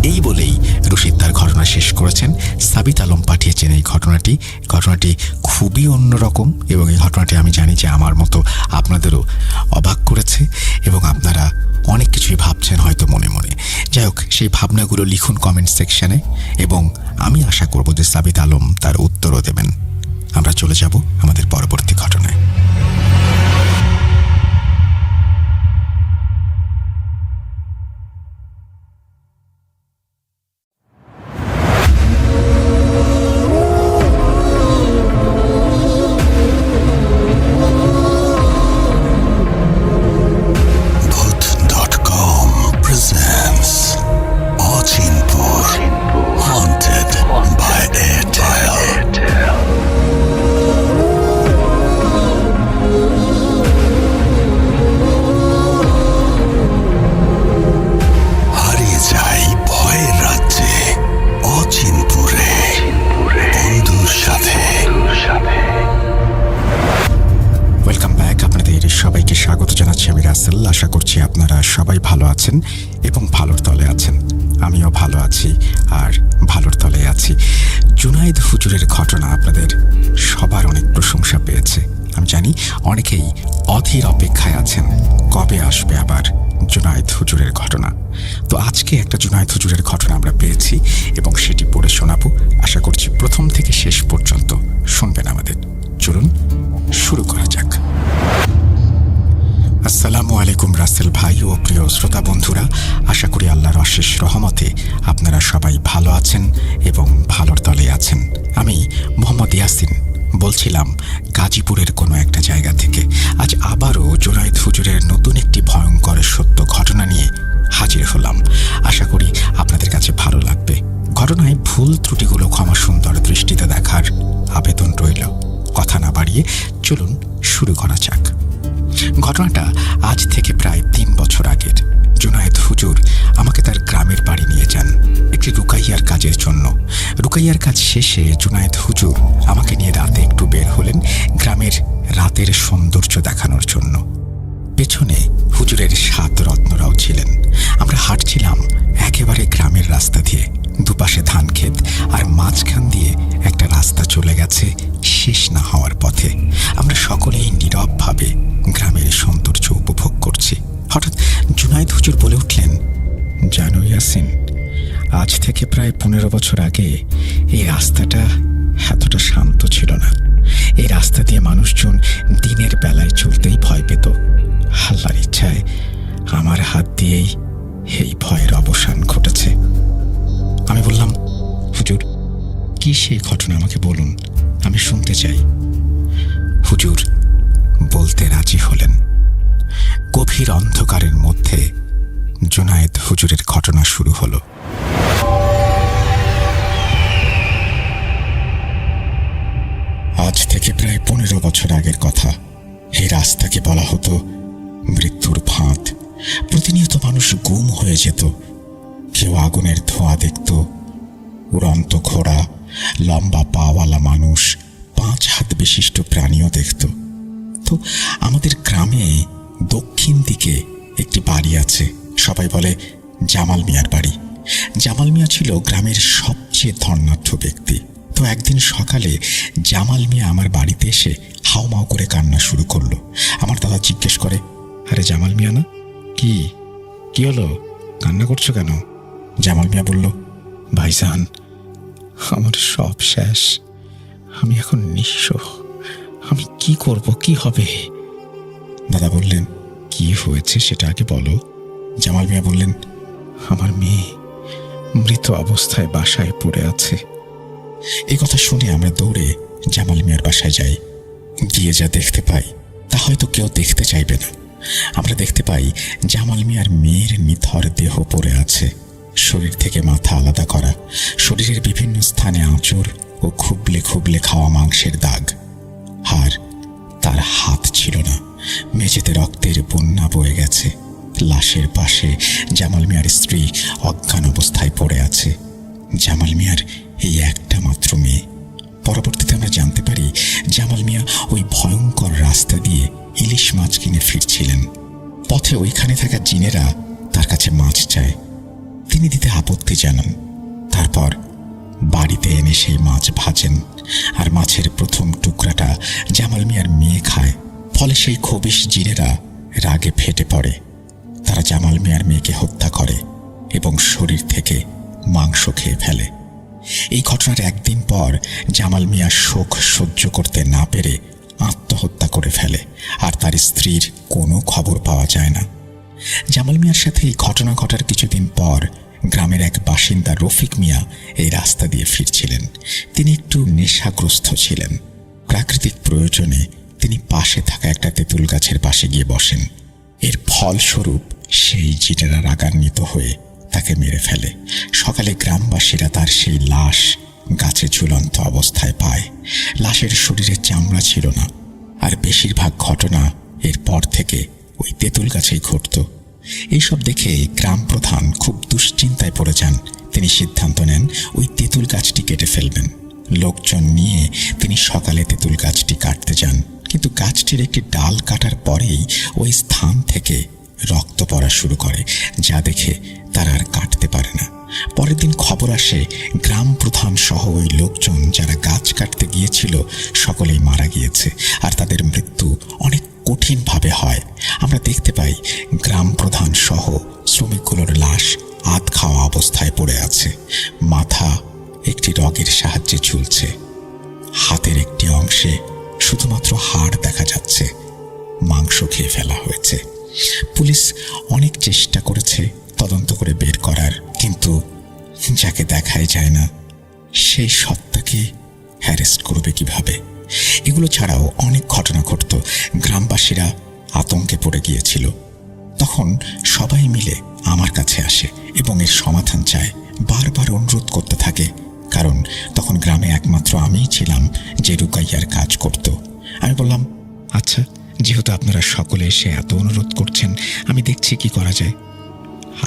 এই বলেই রশিদ তার ঘটনা শেষ করেছেন। সাবিত আলম পাঠিয়েছেন এই ঘটনাটি খুবই অন্যরকম, এবং এই ঘটনাটি আমি জানি যে আমার মতো আপনাদেরও অবাক করেছে, এবং আপনারা অনেক কিছুই ভাবছেন হয়তো মনে মনে। যাই হোক, সেই ভাবনাগুলো লিখুন কমেন্ট সেকশনে, এবং আমি আশা করব যে সাবিত আলম তার উত্তরও দেবেন। আমরা চলে যাব আমাদের পরবর্তী ঘটনায়। আশা করছি আপনারা সবাই ভালো আছেন এবং ভালোর তলে আছেন। আমিও ভালো আছি আর ভালোর তলে আছি। জুনায়েদ হুজুরের ঘটনা আপনাদের সবার অনেক প্রশংসা পেয়েছে। আমি জানি অনেকেই অধীর অপেক্ষায় আছেন কবে আসবে আবার জুনায়েদ হুজুরের ঘটনা। তো আজকে একটা জুনায়েদ হুজুরের ঘটনা আমরা পেয়েছি এবং সেটি পড়ে শোনাবো। আশা করছি প্রথম থেকে শেষ পর্যন্ত শুনবেন আমাদের। চলুন শুরু করা যাক। আসসালামু আলাইকুম রাসেল ভাই ও প্রিয় শ্রোতা বন্ধুরা, আশা করি আল্লাহর অশেষ রহমতে আপনারা সবাই ভালো আছেন এবং ভালোর তলে আছেন। আমি মোহাম্মদ ইয়াসিন বলছিলাম গাজীপুরের কোনো একটা জায়গা থেকে। আজ আবারও জুনায়েদ হুজুরের নতুন একটি ভয়ঙ্কর সত্য ঘটনা নিয়ে হাজির হলাম। আশা করি আপনাদের কাছে ভালো লাগবে। ঘটনায় ভুল ত্রুটিগুলো ক্ষমা সুন্দর দৃষ্টিতে দেখার আবেদন রইল। কথা না বাড়িয়ে চলুন শুরু করা যাক। ঘটনাটা আজ থেকে প্রায় 3 বছর আগের। জুনায়েদ হুজুর আমাকে তার গ্রামের বাড়ি নিয়ে যান একটি রুকাইয়ার কাজের জন্য। রুকাইয়ার কাজ শেষে জুনায়েদ হুজুর আমাকে নিয়ে রাতে একটু বের হলেন গ্রামের রাতের সৌন্দর্য দেখানোর জন্য। পেছনে হুজুরের 7 রত্নরাও ছিলেন। আমরা হাঁটছিলাম একেবারে গ্রামের রাস্তা দিয়ে। দুপাশে ধান ক্ষেত আর মাঝখান দিয়ে একটা রাস্তা চলে গেছে শেষ না হওয়ার পথে। আমরা সকলেই নীরবভাবে গ্রামের সৌন্দর্য উপভোগ করছি। হঠাৎ জুনায়েদ হুজুর বলে উঠলেন, জানো ইয়াসিন, আজ থেকে প্রায় 15 বছর আগে এই রাস্তাটা এতটা শান্ত ছিল না। এই রাস্তা দিয়ে মানুষজন দিনের বেলায় চলতেই ভয় পেত। আল্লাহর ইচ্ছায় আমার হাত দিয়েই এই ভয়ের অবসান ঘটেছে। আমি বললাম, হুজুর কি সেই ঘটনা, আমাকে বলুন, আমি শুনতে চাই। হুজুর বলতে রাজি হলেন। গভীর অন্ধকারের মধ্যে জুনায়েদ হুজুরের ঘটনা শুরু হলো। আজ থেকে প্রায় 15 বছর আগের কথা। এই রাস্তাকে বলা হতো মৃত্যুর ফাঁদ। প্রতিনিয়ত মানুষ গুম হয়ে যেত। কেউ আগুনের ধোঁয়া দেখত, উড়ন্ত ঘোড়া, লম্বা পাওয়ালা মানুষ, 5 হাত বিশিষ্ট প্রাণীও দেখত। তো আমাদের গ্রামে দক্ষিণ দিকে একটি বাড়ি আছে, সবাই বলে জামাল মিয়ার বাড়ি। জামাল মিয়া ছিল গ্রামের সবচেয়ে ধনাঢ্য ব্যক্তি। তো একদিন সকালে জামাল মিয়া আমার বাড়িতে এসে হাউমাউ করে কান্না শুরু করলো। আমার দাদা জিজ্ঞেস করে, আরে জামাল মিয়া না, কি হলো, কান্না করছো কেন? জামাল মিয়া বলল, ভাইজান, আমার সব শেষ, আমি এখন নিঃস্ব, আমি কি করব, কি হবে? দাদা বললেন, কি হয়েছে সেটা আগে বলো। জামাল মিয়া বললেন, আমার মেয়ে মৃত অবস্থায় বাসায় পড়ে আছে। এই কথা শুনে আমরা দৌড়ে জামাল মিয়ার বাসায় যাই। গিয়ে যা দেখতে পাই তা হয়তো কেউ দেখতে চাইবে না। আমরা দেখতে পাই জামাল মিয়ার মেয়ের নিথর দেহ পড়ে আছে, শরীর থেকে মাথা আলাদা করা, শরীরের বিভিন্ন স্থানে আঁচড় ও খুবলে খুবলে খাওয়া মাংসের দাগ। আর তার হাত ছিল না, মেঝেতে রক্তের বন্যা বয়ে গেছে। লাশের পাশে জামাল মিয়ার স্ত্রী অজ্ঞান অবস্থায় পড়ে আছে। জামাল মিয়ার এই একটা মাত্র মেয়ে, পরবর্তীতে আমরা জানতে পারি জামাল মিয়া ওই ভয়ঙ্কর রাস্তা দিয়ে ইলিশ মাছ কিনে ফিরছিলেন। পথে ওইখানে থাকা জিনেরা তার কাছে মাছ চায়, তিনি দিতে আপত্তি জানান। তারপর বাড়িতে এনে সেই মাছ ভাজেন, আর মাছের প্রথম টুকরাটা জামাল মিয়ার মেয়ে খায়। ফলে সেই খবিশ জিনেরা রাগে ফেটে পড়ে। তারা জামাল মিয়ার মেয়েকে হত্যা করে এবং শরীর থেকে মাংস খেয়ে ফেলে। এই ঘটনার একদিন পর জামাল মিয়া শোক সহ্য করতে না পেরে আত্মহত্যা করে ফেলে, আর তার স্ত্রীর কোনো খবর পাওয়া যায় না। জামাল মিয়ার সাথে এই ঘটনা ঘটার কিছুদিন পর গ্রামের এক বাসিন্দা রফিক মিয়া এই রাস্তা দিয়ে ফিরছিলেন। তিনি একটু নেশাগ্রস্ত ছিলেন। প্রাকৃতিক প্রয়োজনে তিনি পাশে থাকা একটা তেঁতুল গাছের পাশে গিয়ে বসেন। এর ফলস্বরূপ সেই জিনেরা রাগান্বিত হয়ে তাকে মেরে ফেলে। সকালে গ্রামবাসীরা তার সেই লাশ গাছে ঝুলন্ত অবস্থায় পায়। লাশের শরীরে চামড়া ছিল না, আর বেশিরভাগ ঘটনা এরপর থেকে ওই তেঁতুল গাছেই ঘটত। এইসব দেখে গ্রাম প্রধান খুব দুশ্চিন্তায় পড়ে যান। তিনি সিদ্ধান্ত নেন ওই তেঁতুল গাছটি কেটে ফেলবেন। লোকজন নিয়ে তিনি সকালে তেঁতুল গাছটি কাটতে যান, কিন্তু গাছটির একটি ডাল কাটার পরেই ওই স্থান থেকে রক্ত পড়া শুরু করে, যা দেখে তারা আর কাটতে পারে না। পরের দিন খবর আসে গ্রাম প্রধান সহ ওই লোকজন যারা গাছ কাটতে গিয়েছিল সকলেই মারা গিয়েছে, আর তাদের মৃত্যু অনেক কঠিনভাবে হয়। আমরা দেখতে পাই গ্রাম প্রধান সহ শ্রমিকগুলোর লাশ আধ খাওয়া অবস্থায় পড়ে আছে। মাথা একটি রগের সাহায্যে ঝুলছে, হাতের একটি অংশে শুধুমাত্র হাড় দেখা যাচ্ছে। মাংস খেয়ে ফেলা হয়েছে। পুলিশ অনেক চেষ্টা করেছে তদন্ত করে বের করার, কিন্তু যাকে দেখাই যায় না সেই সত্তাকে হ্যারেস্ট করবে কিভাবে? এগুলো ছাড়াও অনেক ঘটনা ঘটত। গ্রামবাসীরা আতঙ্কে পড়ে গিয়েছিল। তখন সবাই মিলে আমার কাছে আসে এবং এর সমাধান চায়, বারবার অনুরোধ করতে থাকে, কারণ তখন গ্রামে একমাত্র আমিই ছিলাম যে রুকাইয়ার কাজ করত। আমি বললাম, আচ্ছা, যেহেতু আপনারা সকলে এসে এত অনুরোধ করছেন, আমি দেখছি কি করা যায়।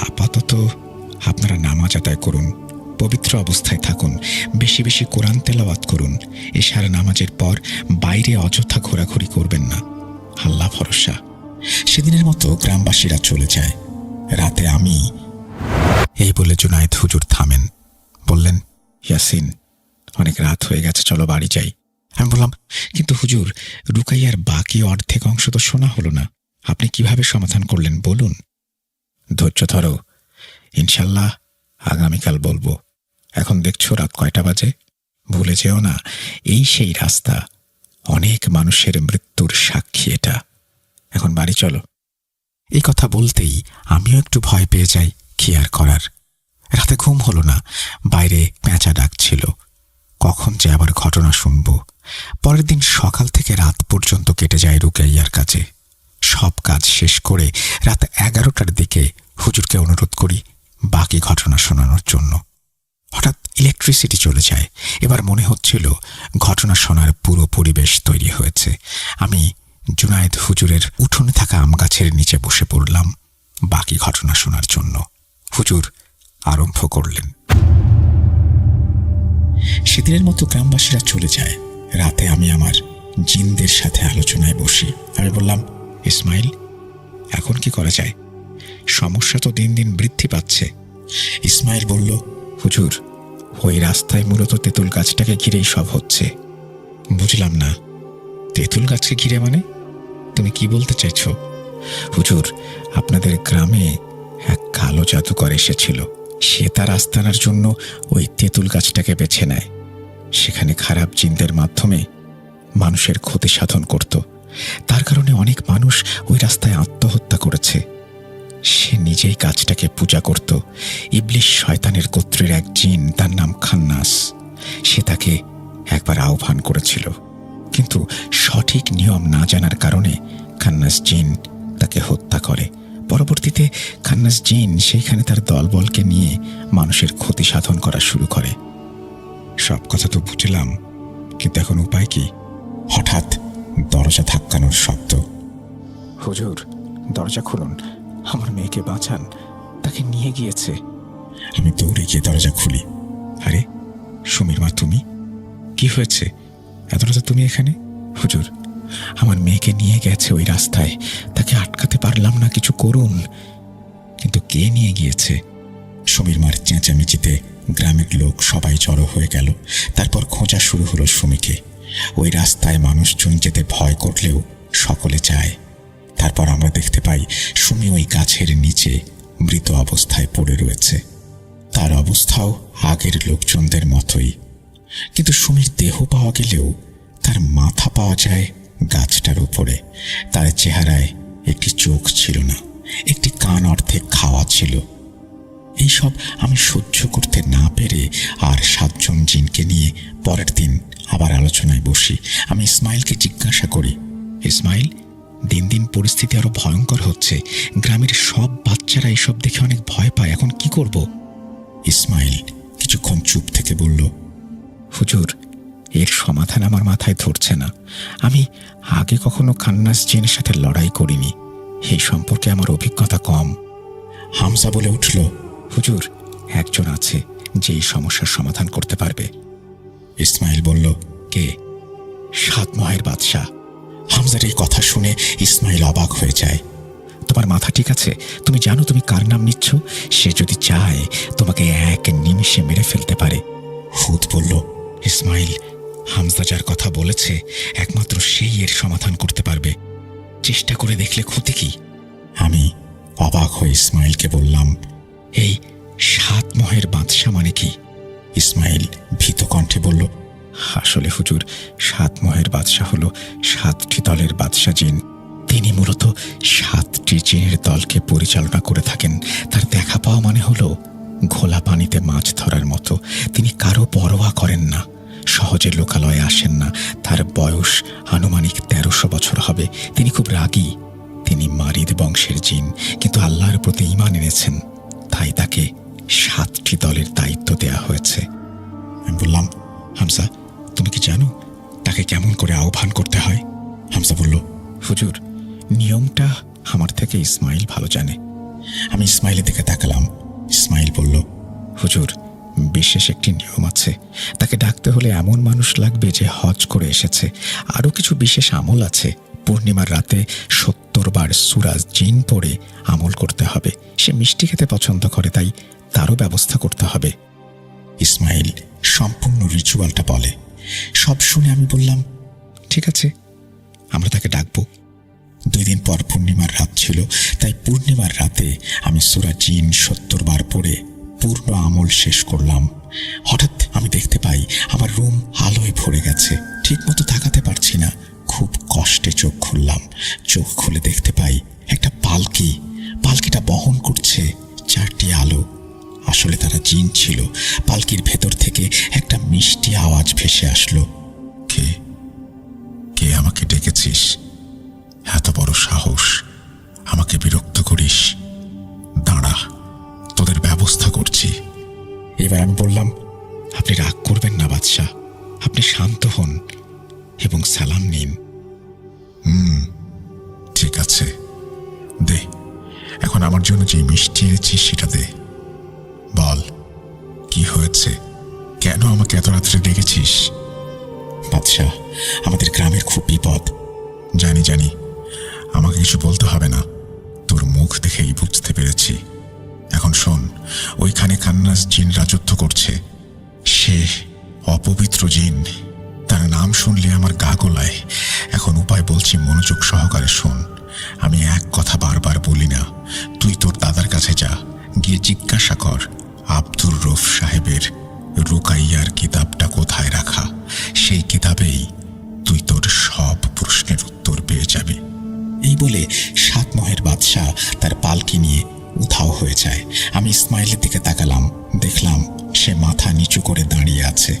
আপাতত আপনারা নামাজ আদায় করুন, পবিত্র অবস্থায় থাকুন, বেশি বেশি কোরআন তেলাওয়াত করুন। এশার নামাজের পর বাইরে অযথা ঘোরাঘুরি করবেন না, আল্লাহ ভরসা। সেদিনের মতো গ্রামবাসীরা চলে যায়। রাতে আমি এই বলে জুনায়েদ হুজুর থামেন, বললেন, ইয়াসিন, অনেক রাত হয়ে গেছে, চলো বাড়ি যাই। আমি বললাম, কিন্তু হুজুর, রুকাইয়ার বাকি অর্ধেক অংশ তো শোনা হলো না, আপনি কিভাবে সমাধান করলেন বলুন। ধৈর্য ধরো, ইনশাল্লাহ আগামীকাল বলবো। এখন দেখছো রাত কয়টা বাজে? ভুলে যেও না, এই সেই রাস্তা, অনেক মানুষের মৃত্যুর সাক্ষী এটা। এখন বাড়ি চলো। এই কথা বলতেই আমিও একটু ভয় পেয়ে যাই। কি আর করার? রাতে ঘুম হলো না, বাইরে পেঁচা ডাকছিল। কখন যে আবার ঘটনা শুনব। পরের দিন সকাল থেকে রাত পর্যন্ত কেটে যায় রুকাইয়ার কাছে। সব কাজ শেষ করে রাত 11টার দিকে হুজুরকে অনুরোধ করি বাকি ঘটনা শোনানোর জন্য। হঠাৎ ইলেকট্রিসিটি চলে যায়। এবার মনে হচ্ছিল ঘটনা শোনার পুরো পরিবেশ তৈরি হয়েছে। আমি জুনায়েদ হুজুরের উঠোনে থাকা আম গাছের নিচে বসে পড়লাম বাকি ঘটনা শোনার জন্য। হুজুর আরম্ভ করলেন। সেদিনের মতো গ্রামবাসীরা চলে যায়। রাতে আমি আমার জিনদের সাথে আলোচনায় বসি। আমি বললাম, ইসমাইল, এখন কি করা যায়? সমস্যা তো দিন দিন বৃদ্ধি পাচ্ছে। ইসমাইল বলল, হুজুর, ওই রাস্তায় মূলত তেঁতুল গাছটাকে ঘিরেই সব হচ্ছে। বুঝলাম না, তেঁতুল গাছকে ঘিরে মানে? তুমি কি বলতে চাইছ? হুজুর, আপনাদের গ্রামে এক কালো জাদুকর এসেছিল। সে তার আস্তানার জন্য ওই তেঁতুল গাছটাকে বেছে নেয়। সেখানে খারাপ জিনদের মাধ্যমে মানুষের ক্ষতি সাধন করত। তার কারণে অনেক মানুষ ওই রাস্তায় আত্মহত্যা করেছে। সে নিজেই গাছটাকে পূজা করত। ইবলিশ শয়তানের গোত্রের এক জিন, তার নাম খান্নাস, সে তাকে একবার আহ্বান করেছিল, কিন্তু সঠিক নিয়ম না জানার কারণে খান্নাস জিন তাকে হত্যা করে। পরবর্তীতে খান্নাস জিন সেইখানে তার দলবলকে নিয়ে মানুষের ক্ষতি সাধন করা শুরু করে। সব কথা তো বুঝলাম, কিন্তু এখন উপায় কি? হঠাৎ দরজা ধাক্কানোর শব্দ। হুজুর, দরজা খুলুন, আমার মেয়েকে বাঁচান, তাকে নিয়ে গিয়েছে। আমি দৌড়ে গিয়ে দরজা খুলি। আরে সুমির মা, তুমি? কি হয়েছে? এত রাতে তুমি এখানে? হুজুর, আমার মেয়েকে নিয়ে গেছে ওই রাস্তায়, তাকে আটকাতে পারলাম না, কিছু করুন। কিন্তু কে নিয়ে গিয়েছে? সুমির মার চেঁচামেচিতে গ্রামের লোক সবাই জড়ো হয়ে গেল। তারপর খোঁজা শুরু হলো সুমিকে। ওই রাস্তায় মানুষজন যেতে ভয় করলেও সকলে যায়। তারপর আমরা দেখতে পাই সুমি ওই গাছের নিচে মৃত অবস্থায় পড়ে রয়েছে। তার অবস্থাও আগের লোকজনদের মতোই, কিন্তু সুমির দেহ পাওয়া গেলেও তার মাথা পাওয়া যায় গাছটার উপরে। তার চেহারায় একটি চোখ ছিল না, একটি কান অর্ধেক খাওয়া ছিল। এইসব আমি সহ্য করতে না পেরে আর 7 জন জিনকে নিয়ে পরের দিন আবার আলোচনায় বসি। আমি ইসমাইলকে জিজ্ঞাসা করি, ইসমাইল, দিন দিন পরিস্থিতি আরো ভয়ঙ্কর হচ্ছে, গ্রামের সব বাচ্চারা এসব দেখে অনেক ভয় পায়, এখন কি করব? ইসমাইল কিছুক্ষণ চুপ থেকে বলল, হুজুর, এর সমাধান আমার মাথায় ধরছে না। আমি আগে কখনো খান্নাস জিনের সাথে লড়াই করিনি, এই সম্পর্কে আমার অভিজ্ঞতা কম। হামজা বলে উঠল, হুজুর, একজন আছে যে এই সমস্যার সমাধান করতে পারবে। ইসমাইল বলল, কে? 7 মহের বাদশাহ। হামজার এই কথা শুনে ইসমাইল অবাক হয়ে যায়। তোমার মাথা ঠিক আছে? তুমি জানো তুমি কার নাম নিচ্ছ? সে যদি চায় তোমাকে এক নিমিষে মেরে ফেলতে পারে। হুদ বলল, ইসমাইল, হামজা যার কথা বলেছে একমাত্র সেই এর সমাধান করতে পারবে। চেষ্টা করে দেখলে ক্ষতি কি? আমি অবাক হয়ে ইসমাইলকে বললাম, এই 7 মহের বাদশাহ মানে কি? ইসমাইল ভীত কণ্ঠে বলল, আসলে হুজুর, 7 মহের বাদশাহ হলো 7টি দলের বাদশাহ জিন। তিনি মূলত 7টি জিনের দলকে পরিচালনা করে থাকেন। তার দেখা পাওয়া মানে হলো ঘোলা পানিতে মাছ ধরার মতো। তিনি কারো পরোয়া করেন না, সহজে লোকালয়ে আসেন না। তার বয়স আনুমানিক 1300 বছর হবে। তিনি খুব রাগী। তিনি মারিদ বংশের জিন, কিন্তু আল্লাহর প্রতি ঈমান এনেছেন, তাই তাকে 7টি দলের দায়িত্ব দেয়া হয়েছে। আমি বললাম, হামজা, তুমি কি জানো তাকে কেমন করে আহ্বান করতে হয়? হামজা বলল, হুজুর, নিয়মটা আমার থেকে ইসমাইল ভালো জানে। আমি ইসমাইলের দিকে তাকালাম। ইসমাইল বলল, হুজুর, বিশেষ একটি নিয়ম আছে। তাকে ডাকতে হলে এমন মানুষ লাগবে যে হজ করে এসেছে। আরও কিছু বিশেষ আমল আছে। পূর্ণিমার রাতে 70 বার সূরা জিন পড়ে আমল করতে হবে। সে মিষ্টি খেতে পছন্দ করে, তাই তারও ব্যবস্থা করতে হবে। ইসমাইল সম্পূর্ণ রিচুয়ালটা বলে। সব শুনে আমি বললাম, ঠিক আছে, আমরা তাকে ডাকবো। 2 দিন পর পূর্ণিমার রাত ছিল, তাই পূর্ণিমার রাতে আমি সূরা জিন 70 বার পড়ে পূর্ণ আমল শেষ করলাম। হঠাৎ আমি দেখতে পাই আমার রুম আলোয় ভরে গেছে। ঠিক মতো তাকাতে পারছি না। খুব কষ্টে চোখ খুললাম। চোখ খুলে দেখতে পাই একটা পালকি। পালকিটা বহন করছে 4টি আলো। আসলে তারা জিন ছিল। পালকির ভেতর থেকে একটা মিষ্টি আওয়াজ ভেসে আসলো, কে কে আমাকে ডেকেছিস? এত বড় সাহস, আমাকে বিরক্ত করিস? দাঁড়া, তোদের ব্যবস্থা করছি। এবার আমি বললাম, আপনি রাগ করবেন না বাদশাহ, আপনি শান্ত হন এবং সালাম নিন। ঠিক আছে, দে, এখন আমার জন্য যে মিষ্টি এনেছিস সেটা দে। বল, কি হয়েছে? কেন আমাকে এত রাত্রে ডেকেছিস? বাদশাহ, আমাদের গ্রামের খুব বিপদ। জানি জানি, আমাকে কিছু বলতে হবে না, তোর মুখ দেখেই বুঝতে পেরেছি। এখন শোন, ওইখানে খান্নাস জিন রাজত্ব করছে। সে অপবিত্র জিন, তার নাম শুনলে আমার গা গোলায়। এখন উপায় বলছি, মনোযোগ সহকারে শোন। আমি এক কথা বারবার বলি না। তুই তোর দাদার কাছে যা, গিয়ে জিজ্ঞাসা কর আব্দুর রউফ সাহেবের রুকাইয়ার কিতাবটা কোথায় রাখা। সেই কিতাবেই তুই তোর সব প্রশ্নের উত্তর পেয়ে যাবি। এই বলে 7 মহের বাদশাহ তার পালকি নিয়ে উধাও হয়ে যায়। আমি ইসমাইলের দিকে তাকালাম, দেখলাম সে মাথা নিচু করে দাঁড়িয়ে আছে।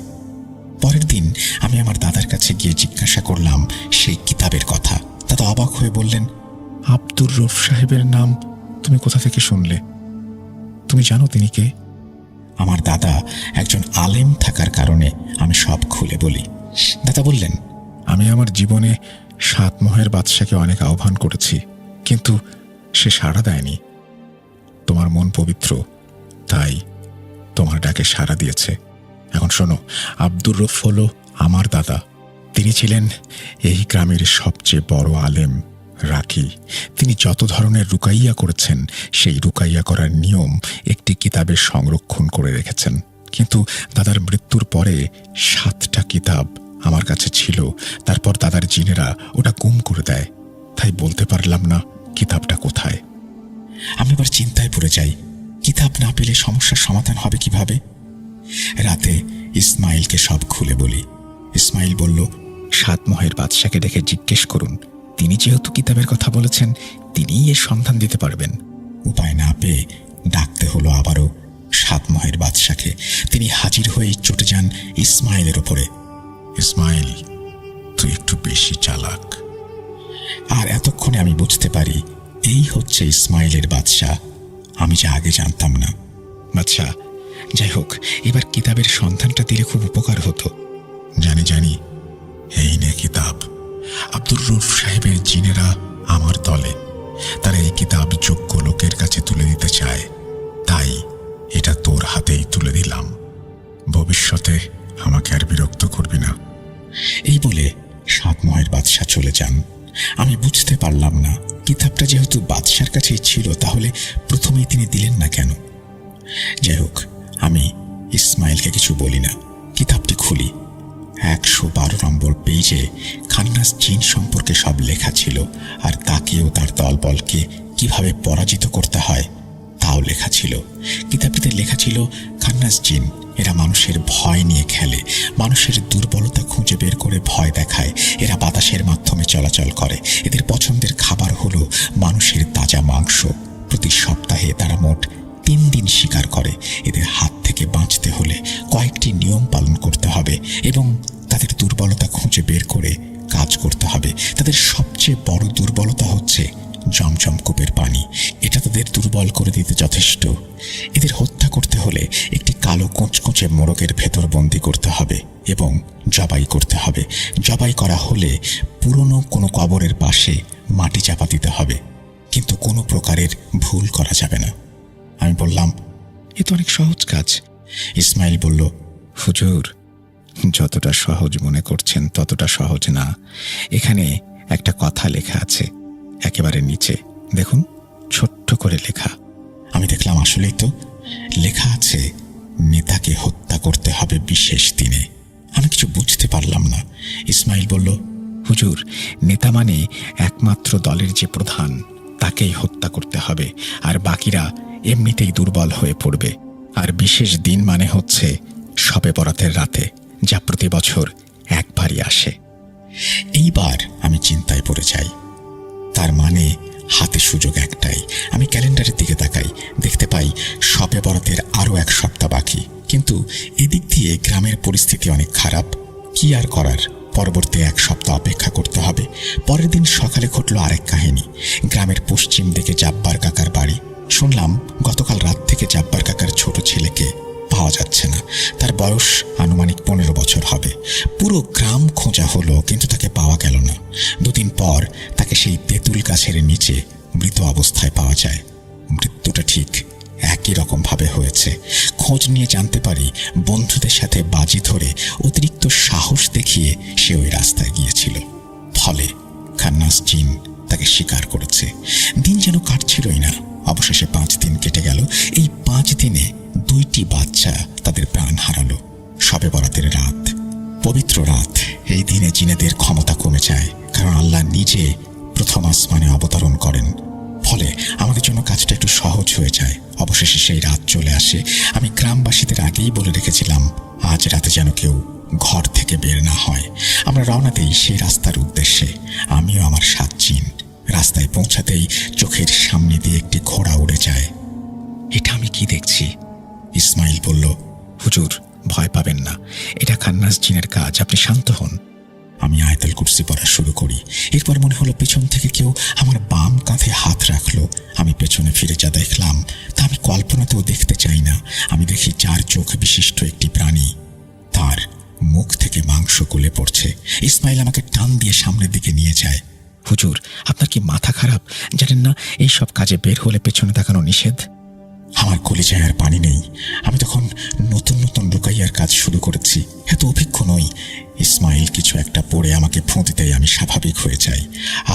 পরের দিন আমি আমার দাদার কাছে গিয়ে জিজ্ঞাসা করলাম সেই কিতাবের কথা। দাদা অবাক হয়ে বললেন, আব্দুর রউফ সাহেবের নাম তুমি কোথা থেকে শুনলে? তুমি জানো তিনি কে? আমার দাদা একজন আলেম থাকার কারণে আমি সব খুলে বলি। দাদা বললেন, আমি আমার জীবনে 7 মহের বাদশাকে অনেক আহ্বান করেছি, কিন্তু সে সাড়া দেয়নি। তোমার মন পবিত্র, তাই তোমার ডাকে সাড়া দিয়েছে। এখন শোনো, আব্দুর রউফ হলো আমার দাদা, তিনি ছিলেন এই গ্রামের সবচেয়ে বড় আলেম, রাকি। তিনি যত ধরনের রুকাইয়া করেছেন সেই রুকাইয়া করার নিয়ম একটি কিতাবে সংরক্ষণ করে রেখেছেন। কিন্তু দাদার মৃত্যুর পরে 7টা কিতাব আমার কাছে ছিল। তারপর দাদার জিনেরা ওটা গুম করে দেয়, তাই বলতে পারলাম না কিতাবটা কোথায়। আমি এবার চিন্তায় পড়ে যাই, কিতাব না পেলে সমস্যার সমাধান হবে কিভাবে। রাতে ইসমাইলকে সব খুলে বলি। ইসমাইল বলল, 7 মহের বাদশাকে ডেকে জিজ্ঞেস করুন, তিনি যেহেতু কিতাবের কথা বলেছেন তিনিই এর সন্ধান দিতে পারবেন। উপায় না পেয়ে ডাকতে হলো আবারও 7 মহের বাদশাকে। তিনি হাজির হয়ে চটে যান ইসমাইলের ওপরে। ইসমাইল, তুই একটু বেশি চালাক। আর এতক্ষণে আমি বুঝতে পারি এই হচ্ছে ইসমাইলের বাদশা, আমি যা আগে জানতাম না। বাদশা, যাই হোক, এবার কিতাবের সন্ধানটা দিলে খুব উপকার হতো। জানি জানি, এই নে কিতাব। আব্দুর রউফ সাহেবের জিনেরা আমার দলে, তারা এই কিতাব যোগ্য লোকের কাছে তুলে দিতে চায়, তাই এটা তোর হাতেই তুলে দিলাম। ভবিষ্যতে আমাকে আর বিরক্ত করবি না। এই বলে 7 মহের বাদশা চলে যান। আমি বুঝতে পারলাম না, কিতাবটা যেহেতু বাদশার কাছেই ছিল তাহলে প্রথমেই তিনি দিলেন না কেন। যাই হোক, আমি ইসমাইলকে কিছু বলি না। কিতাবটি খুলি। 112 নম্বর পেজে খান্নাস জিন সম্পর্কে সব লেখা ছিল, আর তাকেও তার দলবলকে কিভাবে পরাজিত করতে হয় তাও লেখা ছিল। কিতাবটিতে লেখা ছিল, খান্নাস জিন এরা মানুষের ভয় নিয়ে খেলে, মানুষের দুর্বলতা খুঁজে বের করে ভয় দেখায়। এরা বাতাসের মাধ্যমে চলাচল করে। এদের পছন্দের খাবার হলো মানুষের তাজা মাংস। প্রতি সপ্তাহে তারা মোট 3 দিন শিকার করে। এদের হাত থেকে বাঁচতে হলে কয়েকটি নিয়ম পালন করতে হবে এবং তাদের দুর্বলতা খুঁজে বের করে কাজ করতে হবে। তাদের সবচেয়ে বড় দুর্বলতা হচ্ছে জমজম কূপের পানি। এটা তাদের দুর্বল করে দিতে যথেষ্ট। এদের হত্যা করতে হলে একটি কালো কোঁচকোঁচে মোড়কের ভেতর বন্দি করতে হবে এবং জবাই করতে হবে। জবাই করা হলে পুরনো কোনো কবরের পাশে মাটি চাপা দিতে হবে, কিন্তু কোনো প্রকারের ভুল করা যাবে না। আমি বললাম, এ তো অনেক সহজ কাজ। ইসমাইল বলল, হুজুর, যতটা সহজ মনে করছেন ততটা সহজ না। এখানে একটা কথা লেখা আছে, একেবারে নিচে দেখুন, ছোট্ট করে লেখা। আমি দেখলাম আসলেই তো লেখা আছে, নেতাকে হত্যা করতে হবে বিশেষ দিনে। আমি কিছু বুঝতে পারলাম না। ইসমাইল বলল, হুজুর, নেতা মানে একমাত্র দলের যে প্রধান তাকেই হত্যা করতে হবে, আর বাকিরা এমনিতেই দুর্বল হয়ে পড়বে। আর বিশেষ দিন মানে হচ্ছে শবে বরাতের রাতে, যা প্রতি বছর একবারই আসে। এইবার আমি চিন্তায় পড়ে যাই। তার মানে হাতে সুযোগ একটাই। আমি ক্যালেন্ডারের দিকে তাকাই, দেখতে পাই শবে বরাতের আরও 1 সপ্তাহ বাকি। কিন্তু এদিক দিয়ে গ্রামের পরিস্থিতি অনেক খারাপ। কি আর করার, পরবর্তী 1 সপ্তাহ অপেক্ষা করতে হবে। পরের দিন সকালে ঘটল আরেক কাহিনী। গ্রামের পশ্চিম দিকে জাব্বার কাকার বাড়ি। শুনলাম গতকাল রাত থেকে জাব্বার কাকার ছোট ছেলেকে পাওয়া যাচ্ছে না। তার বয়স আনুমানিক 15 বছর হবে। পুরো গ্রাম খোঁজা হলো, কিন্তু তাকে পাওয়া গেল না। 2 দিন পর তাকে সেই তেঁতুল গাছের নিচে মৃত অবস্থায় পাওয়া যায়। মৃত্যুটা ঠিক একই রকম ভাবে হয়েছে। খোঁজ নিয়ে জানতে পারি বন্ধুদের সাথে বাজি ধরে অতিরিক্ত সাহস দেখিয়ে সে ওই রাস্তায় গিয়েছিল। ফলে খান্নাস জিন তাকে শিকার করেছে। দিন যেন কাটছিলই না। অবশেষে 5 দিন কেটে গেল। এই 5 দিনে 2টি বাচ্চা তাদের প্রাণ হারালো। শবে বরাতের রাত, পবিত্র রাত। এই দিনে জিনেদের ক্ষমতা কমে যায়, কারণ আল্লাহ নিজে প্রথম আসমানে অবতরণ করেন। ফলে আমাদের জন্য কাজটা একটু সহজ হয়ে যায়। অবশেষে সেই রাত চলে আসে। আমি গ্রামবাসীদের আগেই বলে রেখেছিলাম আজ রাতে যেন কেউ ঘর থেকে বের না হয়। আমরা রওনা দেই সেই রাস্তার উদ্দেশ্যে, আমিও আমার 7 জিন। রাস্তায় পৌঁছাতেই চোখের সামনে দিয়ে একটি ঘোড়া উড়ে যায়। এটা আমি কি দেখছি? ইসমাইল বলল, হুজুর, ভয় পাবেন না, এটা খান্নাস জিনের কাজ, আপনি শান্ত হন। আমি আয়াতুল কুরসি পড়া শুরু করি। এরপর মনে হলো পেছন থেকে কেউ আমার বাম কাঁধে হাত রাখলো। আমি পেছনে ফিরে যা দেখলাম তা আমি কল্পনাতেও দেখতে চাই না। আমি দেখি 4 চোখ বিশিষ্ট একটি প্রাণী, তার মুখ থেকে মাংস গলে পড়ছে। ইসমাইল আমাকে টান দিয়ে সামনের দিকে নিয়ে যায়। হুজুর, আপনার কি মাথা খারাপ? জানেন না এই সব কাজে বের হলে পেছনে তাকানো নিষেধ? আমার কলিজায় আর পানি নেই। আমি তখন নতুন নতুন রুকাইয়ার কাজ শুরু করেছি, এত অভিজ্ঞ নই। ইসমাইল কিছু একটা পড়ে আমাকে ফুঁদিতেই আমি স্বাভাবিক হয়ে যাই।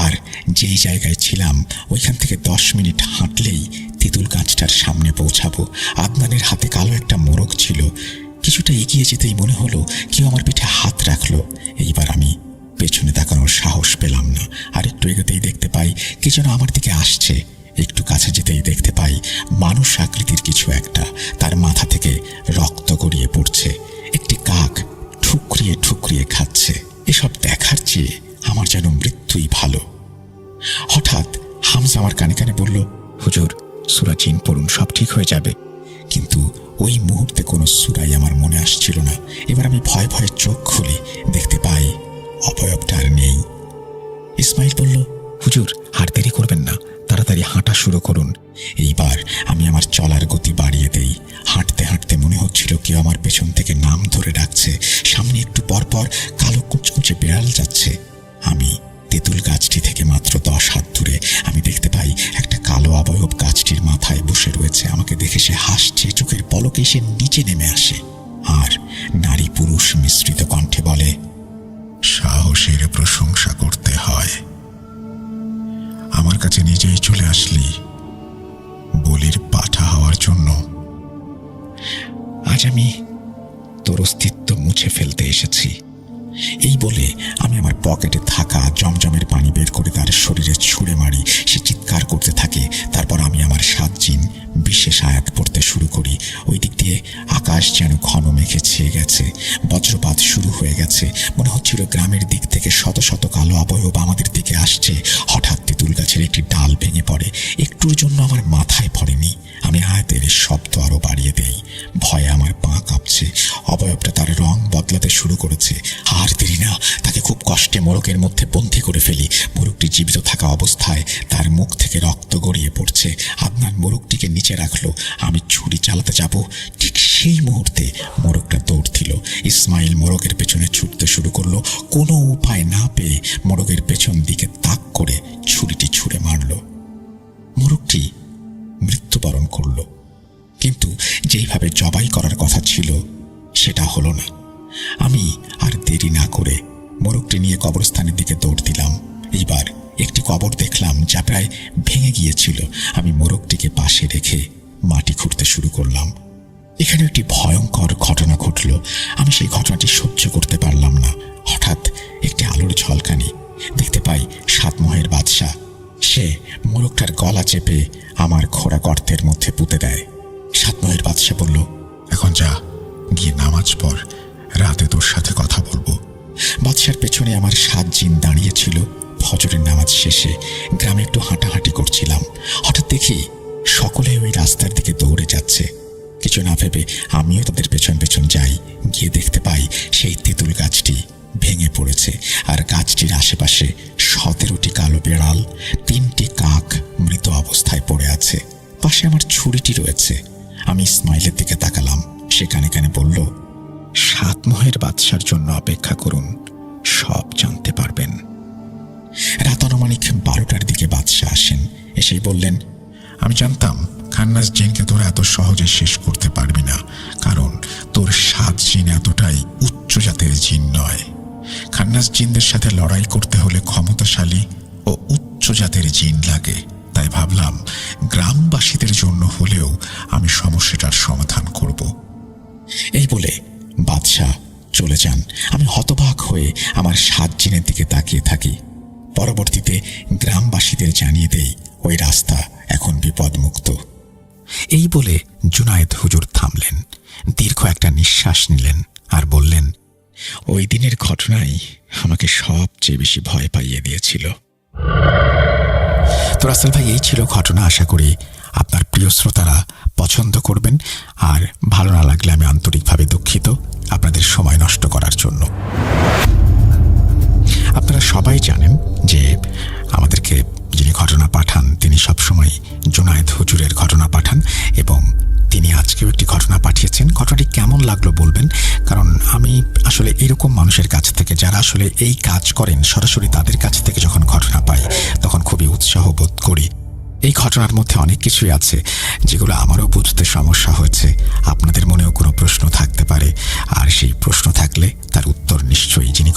আর যেই জায়গায় ছিলাম ওইখান থেকে 10 মিনিট হাঁটলেই তেঁতুল গাছটার সামনে পৌঁছাবো। আদনানের হাতে কালো একটা মোড়ক ছিল। কিছুটা এগিয়ে যেতেই মনে হলো কেউ আমার পিঠে হাত রাখলো। এইবার আমি পেছনে তাকানোর সাহস পেলাম না। আর একটু এগোতেই দেখতে পাই কে যেন আমার দিকে আসছে। একটু কাছে যেতেই দেখতে পাই মানুষ আকৃতির কিছু একটা, তার মাথা থেকে রক্ত গড়িয়ে পড়ছে। একটি কাক ঠুকরিয়ে ঠুকরিয়ে খাচ্ছে। এসব দেখার চেয়ে আমার যেন মৃত্যুই ভালো। হঠাৎ হামজা আমার কানে কানে বলল, হুজুর সূরা জিন পড়ুন, সব ঠিক হয়ে যাবে। কিন্তু ওই মুহূর্তে কোনো সূরাই আমার মনে আসছিল না। এবার আমি ভয়ে ভয়ে চোখ খুলি, দেখতে পাই অবয়বটা আর নেই। ইসমাইল বলল, হুজুর আর দেরি করবেন না, তাড়াতাড়ি হাঁটা শুরু করুন। এইবার আমি আমার চলার গতি বাড়িয়ে দেই। হাঁটতে হাঁটতে মনে হচ্ছিল কেউ আমার পেছন থেকে নাম ধরে ডাকছে। সামনে একটু পর পর কালো কুচকুচে বিড়াল যাচ্ছে। আমি তেঁতুল গাছটি থেকে মাত্র 10 হাত দূরে আমি দেখতে পাই একটা কালো অবয়ব গাছটির মাথায় বসে রয়েছে। আমাকে দেখে সে হাসছে, চোখের পলকে সে নিচে নেমে আসে আর নারী পুরুষ মিশ্রিত কণ্ঠে বলে, সাহসের প্রশংসা করতে হয়। আমার কাছে নিজেই চলে আসলি বলির পাঠা হওয়ার জন্য। আজ আমি তোর অস্তিত্ব মুছে ফেলতে এসেছি। এই বলে আমি আমার পকেটে থাকা জমজমের পানি বের করে তার শরীরে ছুঁড়ে মারি। সে চিৎকার করতে থাকে। তারপর আমি আমার 7 জিন বিশেষ আয়াত পড়তে শুরু করি। ওই দিক দিয়ে আকাশ যেন ঘন মেঘে ছেয়ে গেছে। বজ্রপাত শুরু হয়ে গেছে। মনে হচ্ছিল গ্রামের দিক থেকে শত শত কালো অবয়ব আমাদের দিকে আসছে। হঠাৎ তেঁতুল গাছের একটি ডাল ভেঙে পড়ে। একটুর জন্য আমার মাথায় পড়েনি। আমি আয়াতের শব্দ আরো বাড়িয়ে দেই। ভয়ে আমার পা কাঁপছে। অবয়বটা তার রং বদলাতে শুরু করেছে। আর দেরি না, তাকে খুব কষ্টে মোড়কের মধ্যে বন্দী করে ফেলি। মোড়কটি জীবিত থাকা অবস্থায় তার মুখ থেকে রক্ত গড়িয়ে পড়ছে। আদনান মোড়কটিকে নিচে রাখলো। আমি ছুরি চালাতে যাব, ঠিক সেই মুহূর্তে মোড়কটা দৌড় দিল। ইসমাইল মোড়কের পেছনে ছুটতে শুরু করলো। কোনো উপায় না পেয়ে মোড়কের পেছন দিকে তাক করে ছুরিটি ছুঁড়ে মারল। মোড়কটি মৃত্যুবরণ করল। কিন্তু যেইভাবে জবাই করার কথা ছিল সেটা হলো না। আমি আর দেরি না করে মোড়কটি নিয়ে কবরস্থানের দিকে দৌড় দিলাম। এইবার একটি কবর দেখলাম যা প্রায় ভেঙে গিয়েছিল। আমি মোড়কটিকে পাশে রেখে মাটি খুঁড়তে শুরু করলাম। এখানে একটি ভয়ঙ্কর ঘটনা ঘটল। আমি সেই ঘটনাটি সহ্য করতে পারলাম না। হঠাৎ একটি আলোর ঝলকানি। দেখতে পাই 7 মহের বাদশা। সে মোড়কটার গলা চেপে আমার খোঁড়া গর্তের মধ্যে পুঁতে দেয়। 7 মহের বাদশা বলল, এখন যা, গিয়ে নামাজ পড়, রাতে তোর সাথে কথা বলবো। বাদশার পেছনে আমার 7 জিন দাঁড়িয়েছিল। ফজরের নামাজ শেষে গ্রামে একটু হাঁটাহাঁটি করছিলাম। হঠাৎ দেখি সকলে ওই রাস্তার দিকে দৌড়ে যাচ্ছে। কিছু না ভেবে আমিও তাদের পেছন পেছন যাই। গিয়ে দেখতে পাই সেই তেঁতুল গাছটি ভেঙে পড়েছে। আর গাছটির আশেপাশে 17টি কালো বিড়াল, 3টি কাক মৃত অবস্থায় পড়ে আছে। পাশে আমার ছুরিটি রয়েছে। আমি ইসমাইলের দিকে তাকালাম। সে কানে কানে বলল, 7 মহের বাদশার জন্য অপেক্ষা করুন, সব জানতে পারবেন। রাত আনুমানিক 12টার দিকে বাদশা আসেন। এসেই বললেন, আমি জানতাম খান্নাস জিনকে তোরা এত সহজে শেষ করতে পারবি না, কারণ তোর 7 জিন এতটাই উচ্চ জাতের জিন নয়। খান্নাস জিনদের সাথে লড়াই করতে হলে ক্ষমতাশালী ও উচ্চ জাতের জিন লাগে। তাই ভাবলাম গ্রামবাসীদের জন্য হলেও আমি সমস্যাটার সমাধান করব। এই বলে বাদশাহ চলে যান। আমি হতবাক হয়ে আমার 7 জিনের দিকে তাকিয়ে থাকি। পরবর্তীতে গ্রামবাসীদের জানিয়ে দেই ওই রাস্তা এখন বিপদমুক্ত। এই বলে জুনায়েদ হুজুর থামলেন, দীর্ঘ একটা নিঃশ্বাস নিলেন আর বললেন, ওই দিনের ঘটনাই আমাকে সবচেয়ে বেশি ভয় পাইয়ে দিয়েছিল। তো রাসেল ভাই, এই ছিল ঘটনা। আশা করি আপনার প্রিয় শ্রোতারা পছন্দ করবেন। আর ভালো না লাগলে আমি আন্তরিকভাবে দুঃখিত আপনাদের সময় নষ্ট করার জন্য। আপনারা সবাই জানেন যে আমাদেরকে যিনি ঘটনা পাঠান তিনি সবসময় জুনায়েদ হুজুরের ঘটনা পাঠান, এবং তিনি আজকেও একটি ঘটনা পাঠিয়েছেন। ঘটনাটি কেমন লাগলো বলবেন, কারণ আমি আসলে এরকম মানুষের কাছ থেকে, যারা আসলে এই কাজ করেন, সরাসরি তাদের কাছ থেকে যখন ঘটনা পাই তখন খুবই উৎসাহ বোধ করি। এই ঘটনার মধ্যে অনেক কিছুই আছে যেগুলো আমারও বুঝতে সমস্যা হয়েছে। আপনাদের মনেও কোনো প্রশ্ন থাকতে পারে, আর সেই প্রশ্ন থাকলে তার উত্তর নিশ্চয়ই যিনি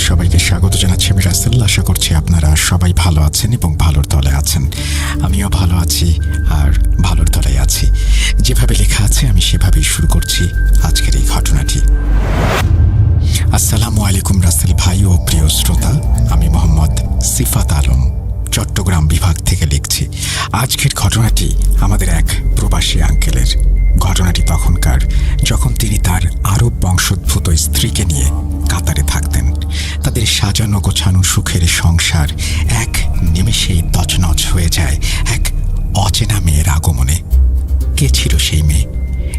সবাইকে স্বাগত জানাচ্ছি। আমি রাসেল। আশা করছি আপনারা সবাই ভালো আছেন এবং ভালোর তলে আছেন। আমিও ভালো আছি আর ভালোর তলে আছি। যেভাবে লেখা আছে আমি সেভাবেই শুরু করছি আজকের এই ঘটনাটি। আসসালামু আলাইকুম রাসেল ভাই ও প্রিয় শ্রোতা, আমি মোহাম্মদ সিফাত আলম চট্টগ্রাম বিভাগ থেকে লিখছি। আজকের ঘটনাটি আমাদের এক প্রবাসী আঙ্কেলের। ঘটনাটি তখনকার, যখন তিনি তার আরব বংশোদ্ভূত স্ত্রীকে নিয়ে কাতারে থাকতেন। তাদের সাজানো গোছানো সুখের সংসার এক নিমেষেই তছনছ হয়ে যায় এক অচেনা মেয়ের আগমনে। কে ছিল সেই মেয়ে?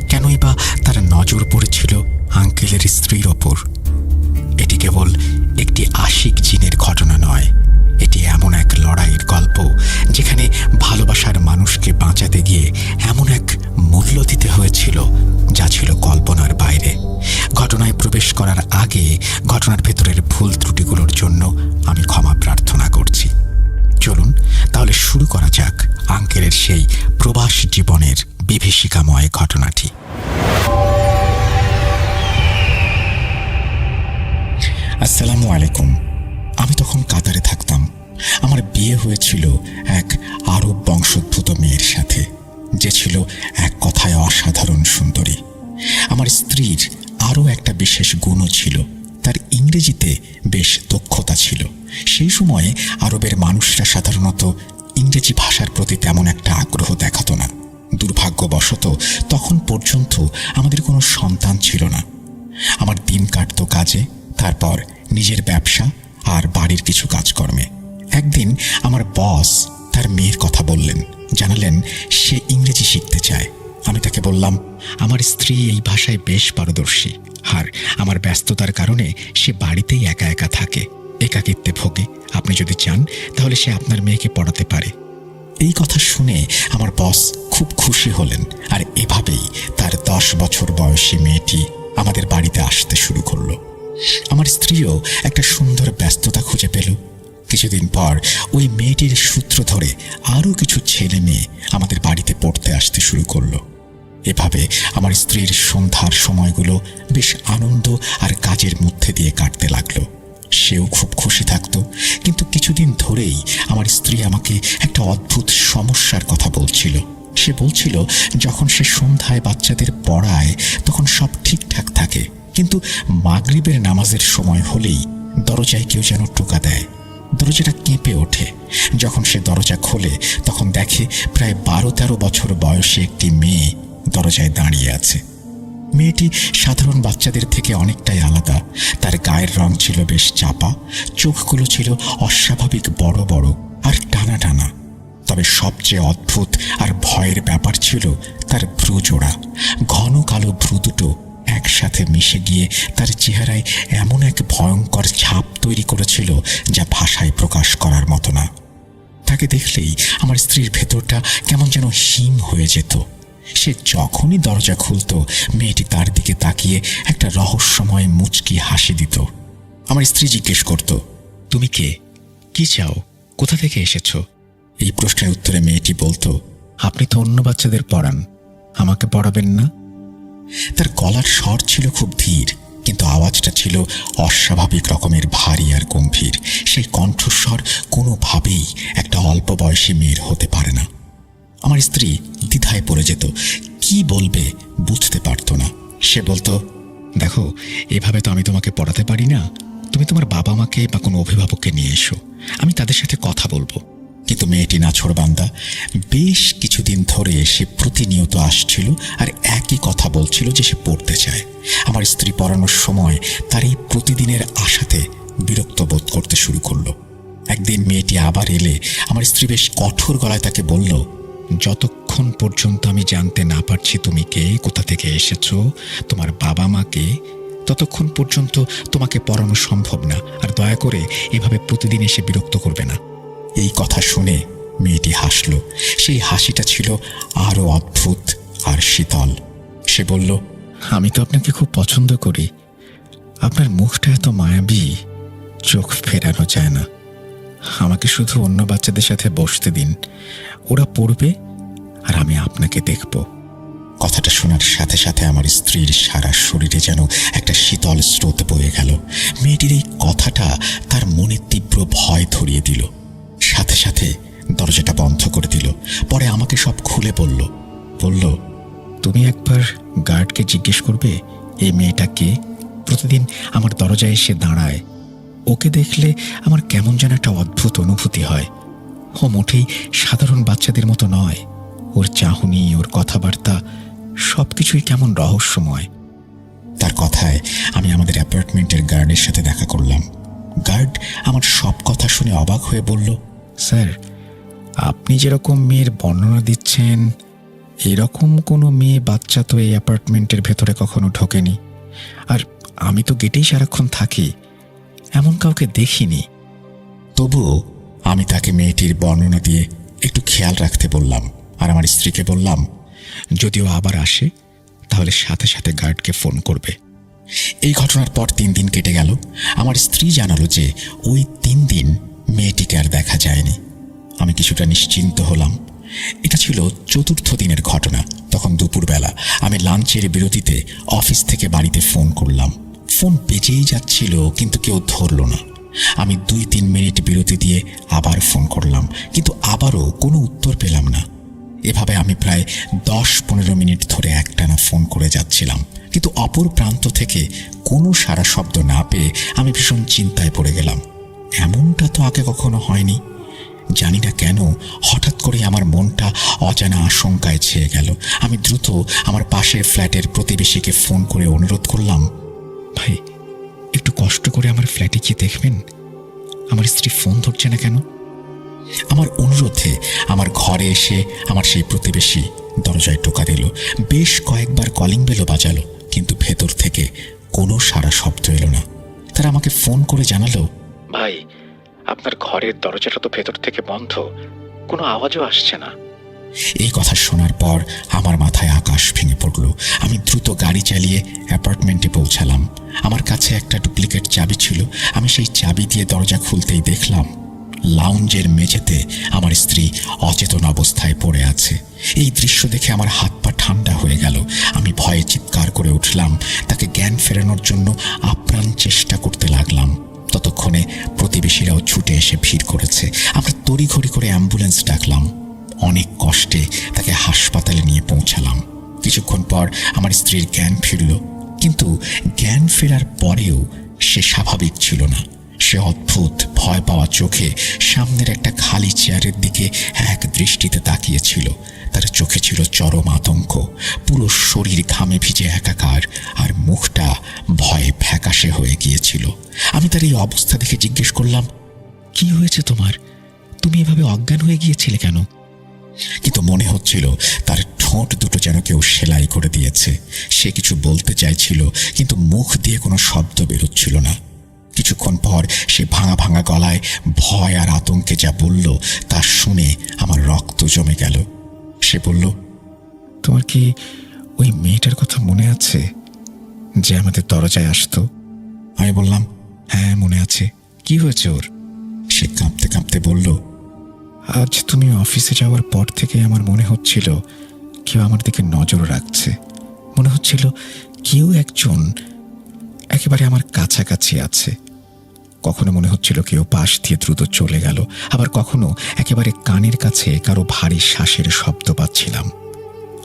কেনই বা তার নজর পড়েছিল আঙ্কেলের স্ত্রীর ওপর? এটি কেবল একটি আশিক জিনের ঘটনা নয়, এটি এমন এক লড়াইয়ের গল্প যেখানে ভালোবাসার মানুষকে বাঁচাতে গিয়ে এমন এক মূল্য দিতে হয়েছিল যা ছিল কল্পনার বাইরে। ঘটনায় প্রবেশ করার আগে ঘটনার ভেতরের ভুল ত্রুটিগুলোর জন্য আমি ক্ষমা প্রার্থনা করছি। চলুন তাহলে শুরু করা যাক আঙ্কেলের সেই প্রবাস জীবনের বিভীষিকাময় ঘটনাটি। আসসালামু আলাইকুম। আমি তখন কাতারে থাকতাম। আমার বিয়ে হয়েছিল এক আরব বংশোদ্ভূত মেয়ের সাথে, যে ছিল এক কথায় অসাধারণ সুন্দরী। আমার স্ত্রীর আরও একটা বিশেষ গুণও ছিল, তার ইংরেজিতে বেশ দক্ষতা ছিল। সেই সময়ে আরবের মানুষরা সাধারণত ইংরেজি ভাষার প্রতি তেমন একটা আগ্রহ দেখাতো না। দুর্ভাগ্যবশত তখন পর্যন্ত আমাদের কোনো সন্তান ছিল না। আমার দিন কাটতো কাজে, তারপর নিজের ব্যবসা আর বাড়ির কিছু কাজকর্মে। একদিন আমার বস তার মেয়ের কথা বললেন, জানালেন সে ইংরেজি শিখতে চায়। আমি তাকে বললাম, আমার স্ত্রী এই ভাষায় বেশ পারদর্শী, আর আমার ব্যস্ততার কারণে সে বাড়িতেই একা একা থাকে, একাকিত্বে ভোগে। আপনি যদি চান তাহলে সে আপনার মেয়েকে পড়াতে পারে। এই কথা শুনে আমার বস খুব খুশি হলেন, আর এভাবেই তার 10 বছর বয়সী মেয়েটি আমাদের বাড়িতে আসতে শুরু করলো। আমার স্ত্রীও একটা সুন্দর ব্যস্ততা খুঁজে পেল। কিছুদিন পর ওই মেয়েটির সূত্র ধরে আরও কিছু ছেলে মেয়ে আমাদের বাড়িতে পড়তে আসতে শুরু করলো। এভাবে আমার স্ত্রীর সন্ধ্যার সময়গুলো বেশ আনন্দ আর কাজের মধ্যে দিয়ে কাটতে লাগলো। সেও খুব খুশি থাকতো। কিন্তু কিছুদিন ধরেই আমার স্ত্রী আমাকে একটা অদ্ভুত সমস্যার কথা বলছিল। সে বলছিল, যখন সে সন্ধ্যায় বাচ্চাদের পড়ায় তখন সব ঠিকঠাক থাকে, কিন্তু মাগরিবের নামাজের সময় হলেই দরজায় কেউ যেন টোকা দেয়। দরজাটা কেঁপে ওঠে। যখন সে দরজা খোলে তখন দেখে প্রায় 12-13 বছর বয়সী একটি মেয়ে দরজায় দাঁড়িয়ে আছে। মেয়েটি সাধারণ বাচ্চাদের থেকে অনেকটাই আলাদা। তার গায়ের রং ছিল বেশ চাপা, চোখগুলো ছিল অস্বাভাবিক বড় বড় আর টানা টানা। তবে সবচেয়ে অদ্ভুত আর ভয়ের ব্যাপার ছিল তার ভ্রুজোড়া। ঘন কালো ভ্রু দুটো একসাথে মিশে গিয়ে তার চেহারায় এমন এক ভয়ঙ্কর ছাপ তৈরি করেছিল যা ভাষায় প্রকাশ করার মতো না। তাকে দেখলেই আমার স্ত্রীর ভেতরটা কেমন যেন হিম হয়ে যেত। সে যখনই দরজা খুলত মেয়েটি তার দিকে তাকিয়ে একটা রহস্যময় মুচকি হাসি দিত। আমার স্ত্রী জিজ্ঞেস করত, তুমি কে? কি চাও? কোথা থেকে এসেছ? এই প্রশ্নের উত্তরে মেয়েটি বলতো, আপনি তো অন্য বাচ্চাদের পড়ান, আমাকে পড়াবেন না? তার গলার স্বর ছিল খুব ধীর, কিন্তু আওয়াজটা ছিল অস্বাভাবিক রকমের ভারী আর গম্ভীর। সেই কণ্ঠস্বর কোনোভাবেই একটা অল্প বয়সী মেয়ের হতে পারে না। আমার স্ত্রী দ্বিধায় পড়ে যেত, কি বলবে বুঝতে পারতো না। সে বলতো, দেখো, এভাবে তো আমি তোমাকে পড়াতে পারি না। তুমি তোমার বাবা মাকে বা কোনো অভিভাবককে নিয়ে এসো, আমি তাদের সাথে কথা বলবো। কিন্তু মেয়েটি নাছোড়বান্দা। বেশ কিছুদিন ধরে সে প্রতিনিয়ত আসছিল আর একই কথা বলছিল যে সে পড়তে চায়। আমার স্ত্রী পড়ানোর সময় তার এই প্রতিদিনের আশাতে বিরক্ত বোধ করতে শুরু করলো। একদিন মেয়েটি আবার এলে আমার স্ত্রী বেশ কঠোর গলায় তাকে বলল, যতক্ষণ পর্যন্ত আমি জানতে না পারছি তুমি কে, কোথা থেকে এসেছো, তোমার বাবা মাকে, ততক্ষণ পর্যন্ত তোমাকে পড়ানো সম্ভব না। আর দয়া করে এভাবে প্রতিদিন এসে বিরক্ত করবে না। এই কথা শুনে মেয়েটি হাসল। সেই হাসিটা ছিল আরো অদ্ভুত আর শীতল। সে বলল, আমি তো আপনাকে খুব পছন্দ করি। আপনার মুখটা এত মায়াবী, চোখ ফেরানো যায় না। আমাকে শুধু অন্য বাচ্চাদের সাথে বসতে দিন, ওরা পড়বে আর আমি আপনাকে দেখব। কথাটা শোনার সাথে সাথে আমার স্ত্রীর সারা শরীরে যেন একটা শীতল স্রোত বয়ে গেল। মেয়েটির এই কথাটা তার মনে তীব্র ভয় ধরিয়ে দিল। সাথে সাথে দরজাটা বন্ধ করে দিল। পরে আমাকে সব খুলে বলল, তুমি একবার গার্ডকে জিজ্ঞেস করবে এই মেয়েটা কে? প্রতিদিন আমার দরজায় এসে দাঁড়ায়। ওকে দেখলে আমার কেমন যেন একটা অদ্ভুত অনুভূতি হয়। ও মোটেই সাধারণ বাচ্চাদের মতো নয়। ওর চাহনি, ওর কথাবার্তা সবকিছুই কেমন রহস্যময়। তার কথায় আমি আমাদের অ্যাপার্টমেন্টের গার্ডের সাথে দেখা করলাম। গার্ড আমার সব কথা শুনে অবাক হয়ে বলল, স্যার, আপনি যেরকম মেয়ের বর্ণনা দিচ্ছেন, এরকম কোনো মেয়ে বাচ্চা তো এই অ্যাপার্টমেন্টের ভেতরে কখনো ঢোকেনি। আর আমি তো গেটেই সারাক্ষণ থাকি, এমন কাউকে দেখিনি। তবুও আমি তাকে মেয়েটির বর্ণনা দিয়ে একটু খেয়াল রাখতে বললাম। আর আমার স্ত্রীকে বললাম, যদিও আবার আসে তাহলে সাথে সাথে গার্ডকে ফোন করবে। এই ঘটনার পর 3 দিন কেটে গেল। আমার স্ত্রী জানালো যে ওই 3 দিন মেয়েটিকে আর দেখা যায়নি। আমি কিছুটা নিশ্চিন্ত হলাম। এটা ছিল 4র্থ দিনের ঘটনা। তখন দুপুরবেলা আমি লাঞ্চের বিরতিতে অফিস থেকে বাড়িতে ফোন করলাম। ফোন বেজেই যাচ্ছিল, কিন্তু কেউ ধরল না। আমি 2-3 মিনিট বিরতি দিয়ে আবার ফোন করলাম, কিন্তু আবারও কোনো উত্তর পেলাম না। এভাবে আমি প্রায় 10-15 মিনিট ধরে একটানা ফোন করে যাচ্ছিলাম, কিন্তু অপর প্রান্ত থেকে কোনো সাড়া শব্দ না পেয়ে আমি ভীষণ চিন্তায় পড়ে গেলাম। এমনটা তো আগে কখনো হয়নি। জানি না কেন হঠাৎ করে আমার মনটা অজানা আশঙ্কায় ছেয়ে গেল। আমি দ্রুত আমার পাশের ফ্ল্যাটের প্রতিবেশীকে ফোন করে অনুরোধ করলাম, ভাই, একটু কষ্ট করে আমার ফ্ল্যাটে গিয়ে দেখবেন, আমার স্ত্রী ফোন ধরছে না কেন। আমার অনুরোধে আমার ঘরে এসে আমার সেই প্রতিবেশী দরজায় টোকা দিল। বেশ কয়েকবার কলিং বেলও বাজালো, কিন্তু ভেতর থেকে কোনো সাড়া শব্দ এলো না। তারা আমাকে ফোন করে জানালো, ভাই, আপনার ঘরের দরজাটা তো ভেতর থেকে বন্ধ, কোনো আওয়াজও আসছে না। এই কথা শোনার পর আমার মাথায় আকাশ ভেঙে পড়ল। আমি দ্রুত গাড়ি চালিয়ে অ্যাপার্টমেন্টে পৌঁছালাম। আমার কাছে একটা ডুপ্লিকেট চাবি ছিল। আমি সেই চাবি দিয়ে দরজা খুলতেই দেখলাম লাউঞ্জের মেঝেতে আমার স্ত্রী অচেতন অবস্থায় পড়ে আছে। এই দৃশ্য দেখে আমার হাত পা ঠান্ডা হয়ে গেল। আমি ভয়ে চিৎকার করে উঠলাম। তাকে জ্ঞান ফেরানোর জন্য আপ্রাণ চেষ্টা করতে লাগলাম। ততক্ষণে প্রতিবেশীরাও ছুটে এসে ভিড় করেছে। আমরা তড়িঘড়ি করে অ্যাম্বুলেন্স ডাকলাম। অনেক কষ্টে তাকে হাসপাতালে নিয়ে পৌঁছালাম। কিছুক্ষণ পর আমার স্ত্রীর জ্ঞান ফিরল, কিন্তু জ্ঞান ফেরার পরেও সে স্বাভাবিক ছিল না। সে অদ্ভুত ভয় পাওয়া চোখে সামনের একটা খালি চেয়ারের দিকে এক দৃষ্টিতে তাকিয়েছিল। তার চোখে ছিল চরম আতঙ্ক, পুরো শরীর ঘামে ভিজে একাকার, আর মুখটা ভয়ে ফ্যাকাশে হয়ে গিয়েছিল। আমি তার এই অবস্থা দেখে জিজ্ঞেস করলাম, কি হয়েছে তোমার? তুমি এভাবে অজ্ঞান হয়ে গিয়েছিলে কেন? কিন্তু মনে হচ্ছিল তার ঠোঁট দুটো যেন কেউ সেলাই করে দিয়েছে। সে কিছু বলতে চাইছিল, কিন্তু মুখ দিয়ে কোনো শব্দ বেরোচ্ছিল না। কিছুক্ষণ পর সে ভাঙা ভাঙা গলায় ভয় আর আতঙ্কে যা বলল তা শুনে আমার রক্ত জমে গেল। সে বলল, তোমার কি ওই মেয়েটার কথা মনে আছে যে আমাদের দরজায় আসতো? আমি বললাম, হ্যাঁ মনে আছে। কি হয়েছে ওর? সে কাঁপতে কাঁপতে বলল, আজ তুমি অফিসে যাওয়ার পর থেকে আমার মনে হচ্ছিল কেউ আমার দিকে নজর রাখছে। মনে হচ্ছিল কেউ একজন একেবারে আমার কাছাকাছি আছে। কখনো মনে হচ্ছিল কেউ পাশ দিয়ে দ্রুত চলে গেল, আবার কখনো একেবারে কানের কাছে কারো ভারী শ্বাসের শব্দ পাচ্ছিলাম।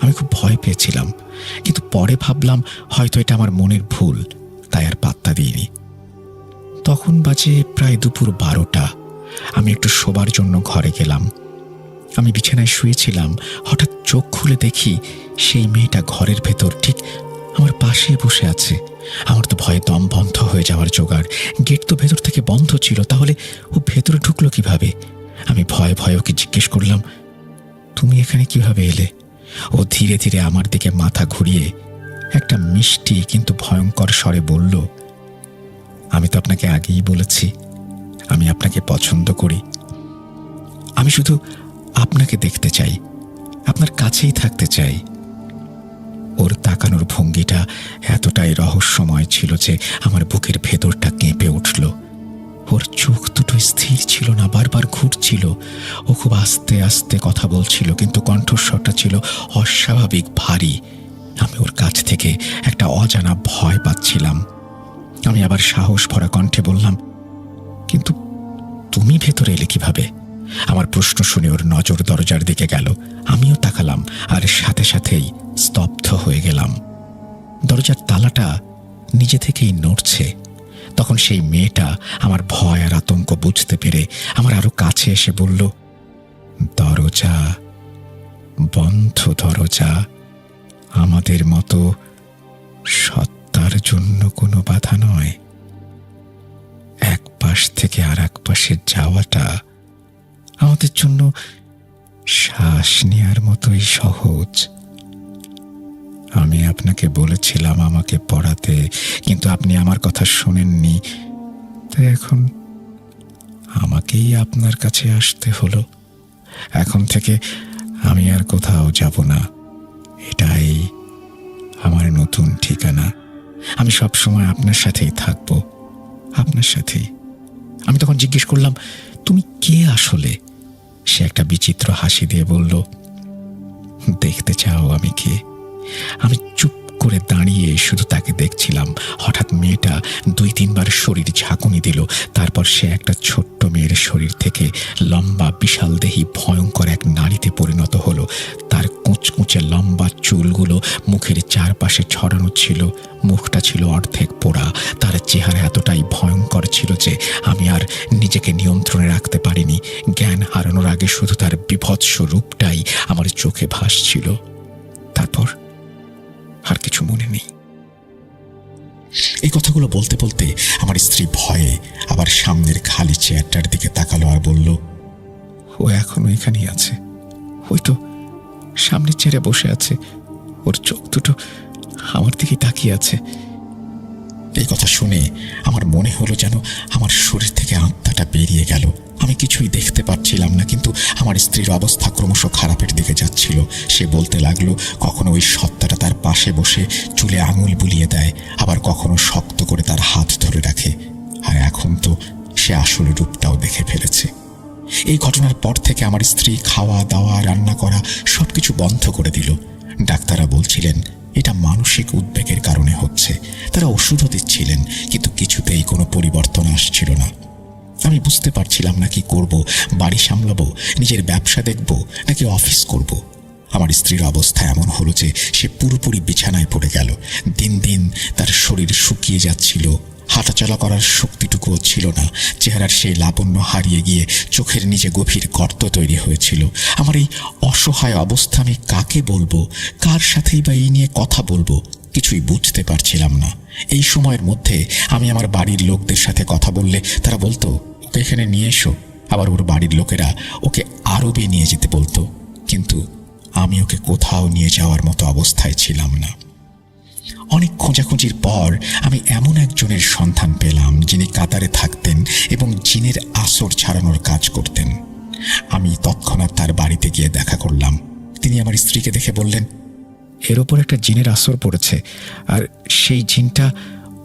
আমি খুব ভয় পেয়েছিলাম, কিন্তু পরে ভাবলাম হয়তো এটা আমার মনের ভুল, তাই আর পাত্তা দিইনি। তখন বাজে প্রায় দুপুর 12টা। আমি একটু শোবার জন্য ঘরে গেলাম। আমি বিছানায় শুয়েছিলাম, হঠাৎ চোখ খুলে দেখি সেই মেয়েটা ঘরের ভেতর ঠিক আমার পাশে বসে আছে। আমার তো ভয়ে দম বন্ধ হয়ে যাওয়ার জোগাড়। গেট তো ভেতর থেকে বন্ধ ছিল, তাহলে ও ভেতরে ঢুকলো কিভাবে? আমি ভয়ে ভয়ে ওকে জিজ্ঞেস করলাম, তুমি এখানে কিভাবে এলে? ও ধীরে ধীরে আমার দিকে মাথা ঘুরিয়ে একটা মিষ্টি কিন্তু ভয়ঙ্কর স্বরে বলল, আমি তো আপনাকে আগেই বলেছি আমি আপনাকে পছন্দ করি। আমি শুধু আপনাকে দেখতে চাই, আপনার কাছেই থাকতে চাই। ওর তাকানোর ভঙ্গিটা এতটাই রহস্যময় ছিল যে আমার বুকের ভেতরটা কেঁপে উঠল। ওর চোখ দুটো স্থির ছিল না, বারবার ঘুরছিল। ও খুব আস্তে আস্তে কথা বলছিল, কিন্তু কণ্ঠস্বরটা ছিল অস্বাভাবিক ভারী আমি ওর কাছ থেকে একটা অজানা ভয় পাচ্ছিলাম। আমি আবার সাহস ভরা কণ্ঠে বললাম, কিন্তু তুমি ভেতরে এলে কিভাবে? আমার প্রশ্ন শুনে ওর নজর দরজার দিকে গেল। আমিও তাকালাম, আর সাথে সাথেই স্তব্ধ হয়ে গেলাম। দরজার তালাটা নিজে থেকেই নড়ছে। তখন সেই মেয়েটা আমার ভয় আর আতঙ্ক বুঝতে পেরে আমার আরো কাছে এসে বলল, দরজা বন্ধ, দরজা আমাদের মতো সত্তার জন্য কোনো বাধা নয়। এক পাশ থেকে আর এক পাশে যাওয়াটা আমাদের জন্য শ্বাস নেওয়ার মতোই সহজ। আমি আপনাকে বলেছিলাম আমাকে পড়াতে, কিন্তু আপনি আমার কথা শোনেননি, তাই এখন আমাকেই আপনার কাছে আসতে হলো। এখন থেকে আমি আর কোথাও যাব না, এটাই আমার নতুন ঠিকানা। আমি সব সময় আপনার সাথেই থাকবো, আপনার সাথেই। আমি তখন জিজ্ঞেস করলাম, তুমি কে আসলে? সে একটা বিচিত্র হাসি দিয়ে বলল, দেখতে চাও আমি কে? আমি চুপ করে দাঁড়িয়ে শুধু তাকে দেখছিলাম। হঠাৎ মেয়েটা 2-3 বার শরীর ঝাঁকুনি দিল। তারপর সে একটা ছোট্ট মেয়ের শরীর থেকে লম্বা বিশাল দেহী ভয়ঙ্কর এক নারীতে পরিণত হলো। তার কুঁচকুঁচে লম্বা চুলগুলো মুখের চারপাশে ছড়ানো ছিল। মুখটা ছিল অর্ধেক পোড়া। তার চেহারা এতটাই ভয়ঙ্কর ছিল যে আমি আর নিজেকে নিয়ন্ত্রণে রাখতে পারিনি। জ্ঞান হারানোর আগে শুধু তার বীভৎস রূপটাই আমার চোখে ভাসছিল। তারপর আর কিছু মনে নেই। এই কথাগুলো বলতে বলতে আমার স্ত্রী ভয়ে আবার সামনের খালি চেয়ারটার দিকে তাকালো আর বলল, ও এখনো এখানেই আছে। ওই তো সামনের চেয়ারে বসে আছে, ওর চোখ দুটো আমার দিকে তাকিয়ে আছে। এই কথা শুনে আমার মনে হলো যেন আমার শরীর থেকে আত্মাটা বেরিয়ে গেল। আমি কিছুই দেখতে পাচ্ছিলাম না, কিন্তু আমার স্ত্রীর অবস্থা ক্রমশ খারাপের দিকে যাচ্ছিল। সে বলতে লাগলো, কখনো ওই সত্তাটা তার পাশে বসে চুলে আঙুল বুলিয়ে দেয়, আবার কখনো শক্ত করে তার হাত ধরে রাখে। আর এখন তো সে আসল রূপটাও দেখে ফেলেছে। এই ঘটনার পর থেকে আমার স্ত্রী খাওয়া দাওয়া রান্না করা সবকিছু বন্ধ করে দিল। ডাক্তাররা বলছিলেন এটা মানসিক উদ্বেগের কারণে হচ্ছে। তারা ওষুধও দিচ্ছিলেন, কিন্তু কিছুতেই কোনো পরিবর্তন আসছিল না। আমি বুঝতে পারছিলাম না কি করব। বাড়ি সামলাবো, নিজের ব্যবসা দেখব, নাকি অফিস করব। আমার স্ত্রীর অবস্থা এমন হলো যে সে পুরোপুরি বিছানায় পড়ে গেল। দিন দিন তার শরীর শুকিয়ে যাচ্ছিল, হাঁটাচলা করার শক্তিটুকুও ছিল না। চেহারার সেই লাবণ্য হারিয়ে গিয়ে চোখের নিচে গভীর গর্ত তৈরি হয়েছিল। আমার এই অসহায় অবস্থা আমি কাকে বলবো, কার সাথেই বা এই নিয়ে কথা বলবো, কিছুই বুঝতে পারছিলাম না। এই সময়ের মধ্যে আমি আমার বাড়ির লোকদের সাথে কথা বললে তারা বলতো, ওকে এখানে নিয়ে এসো। আবার ওর বাড়ির লোকেরা ওকে আরবে নিয়ে যেতে বলতো, কিন্তু আমি ওকে কোথাও নিয়ে যাওয়ার মতো অবস্থায় ছিলাম না। অনেক খোঁজাখুঁজির পর আমি এমন একজনের সন্ধান পেলাম যিনি কাতারে থাকতেন এবং জিনের আসর ছাড়ানোর কাজ করতেন। আমি তৎক্ষণাৎ তার বাড়িতে গিয়ে দেখা করলাম। তিনি আমার স্ত্রীকে দেখে বললেন, এর ওপর একটা জিনের আসর পড়েছে, আর সেই জিনটা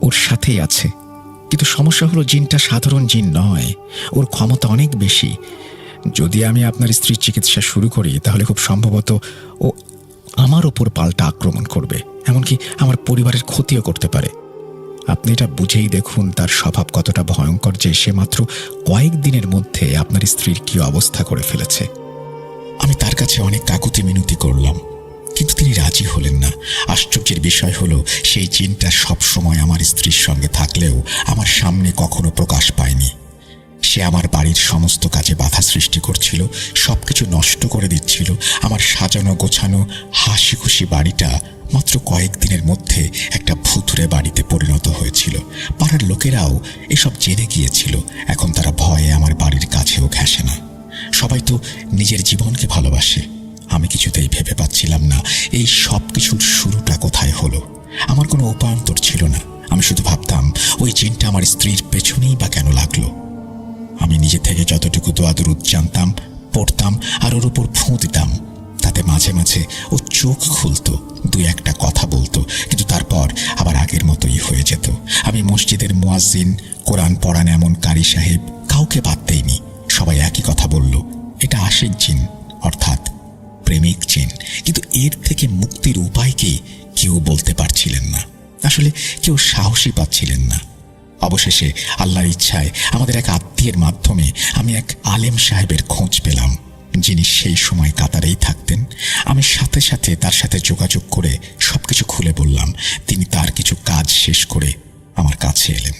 ওর সাথেই আছে। কিন্তু সমস্যা হলো জিনটা সাধারণ জিন নয়, ওর ক্ষমতা অনেক বেশি। যদি আমি আপনার স্ত্রীর চিকিৎসা শুরু করি তাহলে খুব সম্ভবত ও আমার ওপর পাল্টা আক্রমণ করবে, এমনকি আমার পরিবারের ক্ষতিও করতে পারে। আপনি এটা বুঝেই দেখুন তার স্বভাব কতটা ভয়ঙ্কর যে সে মাত্র কয়েকদিনের মধ্যে আপনার স্ত্রীর কি অবস্থা করে ফেলেছে। আমি তার কাছে অনেক কাকুতি মিনতি করলাম, কিন্তু তিনি রাজি হলেন না। আশ্চর্যের বিষয় হলো সেই জিনটা সবসময় আমার স্ত্রীর সঙ্গে থাকলেও আমার সামনে কখনো প্রকাশ পায়নি। সে আমার বাড়ির সমস্ত কাজে বাধা সৃষ্টি করছিল, সবকিছু নষ্ট করে দিচ্ছিল। আমার সাজানো গোছানো হাসি খুশি বাড়িটা মাত্র কয়েকদিনের মধ্যে একটা ভুতুড়ে বাড়িতে পরিণত হয়েছিল। পাড়ার লোকেরাও এসব জেনে গিয়েছিল। এখন তারা ভয়ে আমার বাড়ির কাছেও ঘেঁষে না। সবাই তো নিজের জীবনকে ভালোবাসে। আমি কিছুতেই ভেবে পাচ্ছিলাম না এই সব কিছুর শুরুটা কোথায় হলো। আমার কোনো উপায়ন্তর ছিল না। আমি শুধু ভাবতাম ওই জিনটা আমার স্ত্রীর পেছনেই বা কেন লাগলো। আমি নিজে থেকে যতটুকু দোয়া-দরুদ জানতাম পড়তাম আর ওর উপর ফুঁ দিতাম। তাতে মাঝে মাঝে ও চোখ খুলতো, 2-1টা কথা বলতো, কিন্তু তারপর আবার আগের মতোই হয়ে যেত। আমি মসজিদের মুয়াজ্জিন, কোরআন পড়ান এমন কারি সাহেব কাউকে বাদ দেইনি। সবাই একই কথা বলল, এটা আশিক জিন, অর্থাৎ প্রেমিক জিন, কিন্তু এর থেকে মুক্তির উপায় কি কেউ বলতে পারছিলেন না। আসলে কেউ সাহসী পাচ্ছিলেন না। অবশেষে আল্লাহর ইচ্ছায় আমাদের এক আত্মীয়ের মাধ্যমে আমি এক আলেম সাহেবের খোঁজ পেলাম, যিনি সেই সময় কাতারেই থাকতেন। আমি সাথে সাথে তার সাথে যোগাযোগ করে সবকিছু খুলে বললাম। তিনি তার কিছু কাজ শেষ করে আমার কাছে এলেন।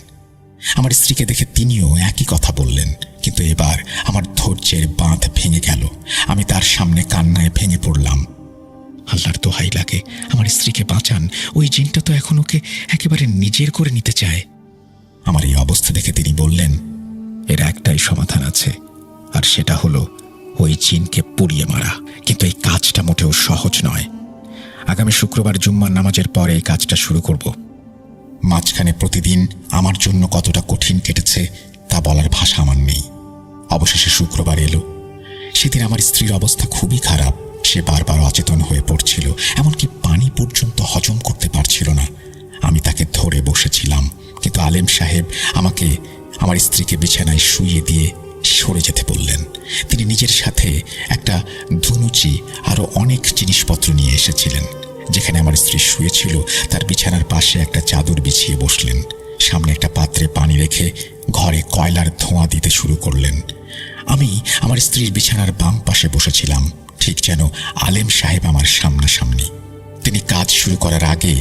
আমার স্ত্রীকে দেখে তিনিও একই কথা বললেন, কিন্তু এবার আমার ধৈর্যের বাঁধ ভেঙে গেল। আমি তার সামনে কান্নায় ভেঙে পড়লাম। আল্লাহর দোহাই লাগে, আমার স্ত্রীকে বাঁচান, ওই জিনটা তো এখন ওকে একেবারে নিজের করে নিতে চায়। আমার এই অবস্থা দেখে তিনি বললেন, এর একটাই সমাধান আছে, আর সেটা হলো ওই জিনকে পুড়িয়ে মারা। কিন্তু এই কাজটা মোটেও সহজ নয়। আগামী শুক্রবার জুম্মার নামাজের পরে এই কাজটা শুরু করব। মাঝখানে প্রতিদিন আমার জন্য কতটা কঠিন কেটেছে তা বলার ভাষা আমার নেই। অবশেষে শুক্রবার এলো। সেদিন আমার স্ত্রীর অবস্থা খুবই খারাপ। সে বারবার অচেতন হয়ে পড়ছিল, এমনকি পানি পর্যন্ত হজম করতে পারছিল না। আমি তাকে ধরে বসেছিলাম, কিন্তু আলেম সাহেব আমাকে আমার স্ত্রীকে বিছানায় শুইয়ে দিয়ে সরে যেতে বললেন। তিনি নিজের সাথে একটা ধুনুচি আরও অনেক জিনিসপত্র নিয়ে এসেছিলেন। যেখানে আমার স্ত্রী শুয়েছিল তার বিছানার পাশে একটা চাদর বিছিয়ে বসলেন। সামনে একটা পাত্রে পানি রেখে ঘরে কয়লার ধোঁয়া দিতে শুরু করলেন। আমি আমার স্ত্রীর বিছানার বাম পাশে বসেছিলাম, ঠিক যেন আলেম সাহেব আমার সামনাসামনি। তিনি কাজ শুরু করার আগে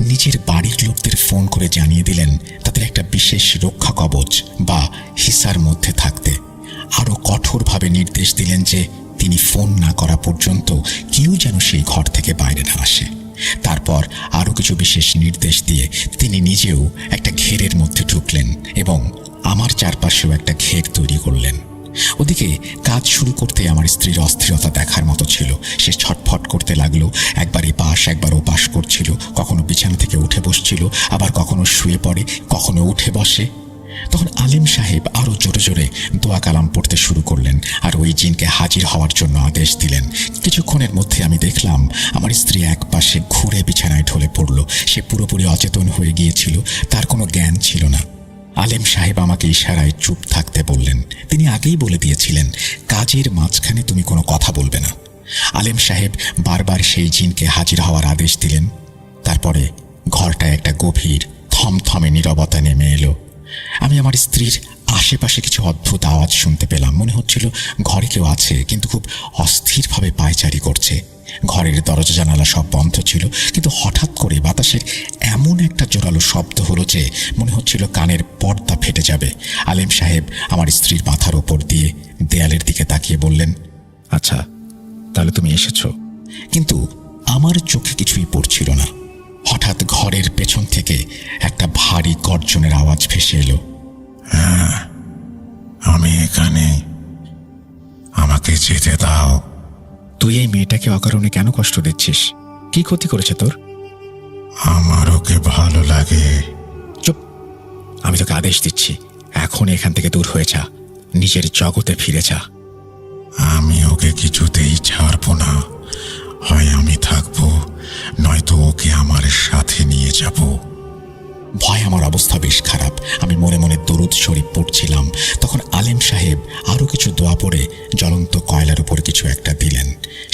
নিজের বাড়ির লোকদের ফোন করে জানিয়ে দিলেন তাদের একটা বিশেষ রক্ষা কবচ বা হিসার মধ্যে থাকতে। আরও কঠোরভাবে নির্দেশ দিলেন যে তিনি ফোন না করা পর্যন্ত কেউ যেন সেই ঘর থেকে বাইরে না আসে। তারপর আরও কিছু বিশেষ নির্দেশ দিয়ে তিনি নিজেও একটা ঘেরের মধ্যে ঢুকলেন এবং আমার চারপাশেও একটা ঘের তৈরি করলেন। ওদিকে কাজ শুরু করতে আমার স্ত্রীর অস্থিরতা দেখার মতো ছিল। সে ছটফট করতে লাগলো, একবার এপাশ একবার ওপাশ করছিল, কখনো বিছানা থেকে উঠে বসছিল, আবার কখনো শুয়ে পড়ে, কখনো উঠে বসে। তখন আলেম সাহেব আরও জোরে জোরে দোয়া কালাম পড়তে শুরু করলেন আর ওই জিনকে হাজির হওয়ার জন্য আদেশ দিলেন। কিছুক্ষণের মধ্যে আমি দেখলাম আমার স্ত্রী এক পাশে ঘুরে বিছানায় ঢলে পড়ল। সে পুরোপুরি অচেতন হয়ে গিয়েছিল, তার কোনো জ্ঞান ছিল না। আলেম সাহেব আমাকে ইশারায় চুপ থাকতে বললেন। তিনি আগেই বলে দিয়েছিলেন কাজের মাঝখানে তুমি কোনো কথা বলবে না। আলেম সাহেব বারবার সেই জিনকে হাজির হওয়ার আদেশ দিলেন। তারপরে ঘরটায় একটা গভীর থমথমে নীরবতা নেমে এলো। আমি আমার স্ত্রীর আশেপাশে কিছু অদ্ভুত আওয়াজ শুনতে পেলাম। মনে হচ্ছিল ঘরে কেউ আছে, কিন্তু খুব অস্থিরভাবে পায়চারি করছে। ঘরের দরজা জানালা সব বন্ধ ছিল, কিন্তু হঠাৎ করে বাতাসের এমন একটা জোরালো শব্দ হলো যে মনে হচ্ছিল কানের পর্দা ফেটে যাবে। আলেম সাহেব আমার স্ত্রীর মাথার ওপর দিয়ে দেয়ালের দিকে তাকিয়ে বললেন, আচ্ছা তাহলে তুমি এসেছো। কিন্তু আমার চোখে কিছুই পড়ছিল না। হঠাৎ ঘরের পেছন থেকে একটা ভারী গর্জনের আওয়াজ ভেসে এলো। হ্যাঁ, আমি এখানে, আমাকে যেতে দাও। তুই এই মেয়েটাকে অকারণে কেন কষ্ট দিচ্ছিস? কি ক্ষতি করেছে তোর? আমার ওকে ভালো লাগে। চুপ, আমি তোকে আদেশ দিচ্ছি, এখন এখান থেকে দূর হয়ে যা, নিজের জগতে ফিরে যা। আমি ওকে কিছুতেই ছাড়বো না। হয় আমি থাকবো, নয়তো ওকে আমার সাথে নিয়ে যাব। ভয় আমার অবস্থা বেশ খারাপ। আমি মনে মনে দরুদ শরীফ পড়ছিলাম। তখন আলেম সাহেব আরও কিছু দোয়া পড়ে জ্বলন্ত কয়লার উপর কিছু একটা দিলেন।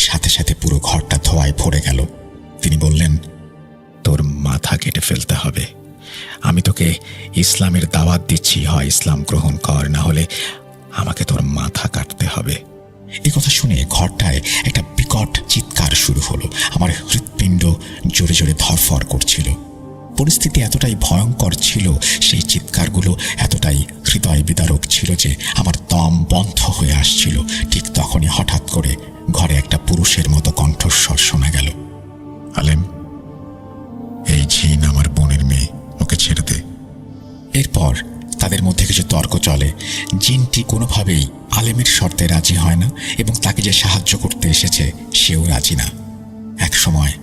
সাথে সাথে পুরো ঘরটা ধোঁয়ায় ভরে গেল। তিনি বললেন, তোর মাথা কেটে ফেলতে হবে। আমি তোকে ইসলামের দাওয়াত দিচ্ছি, হয় ইসলাম গ্রহণ কর, না হলে আমাকে তোর মাথা কাটতে হবে। এই কথা শুনে ঘরটায় একটা বিকট চিৎকার শুরু হলো। আমার হৃৎপিণ্ড জোরে জোরে ধরফর করছিল। পরিস্থিতি এতটাই ভয়ঙ্কর ছিল, সেই চিৎকারগুলো এতটাই হৃদয় বিদারক ছিল যে আমার দম বন্ধ হয়ে আসছিল। ঠিক তখনই হঠাৎ করে ঘরে একটা পুরুষের মতো কণ্ঠস্বর শোনা গেল। আলেম, এই জিন আমার বোনের মেয়ে, ওকে ছেড়ে দে। এরপর তাদের মধ্যে কিছু তর্ক চলে। জিনটি কোনোভাবেই আলেমের শর্তে রাজি হয় না এবং তাকে যে সাহায্য করতে এসেছে সেও রাজি না। এক সময়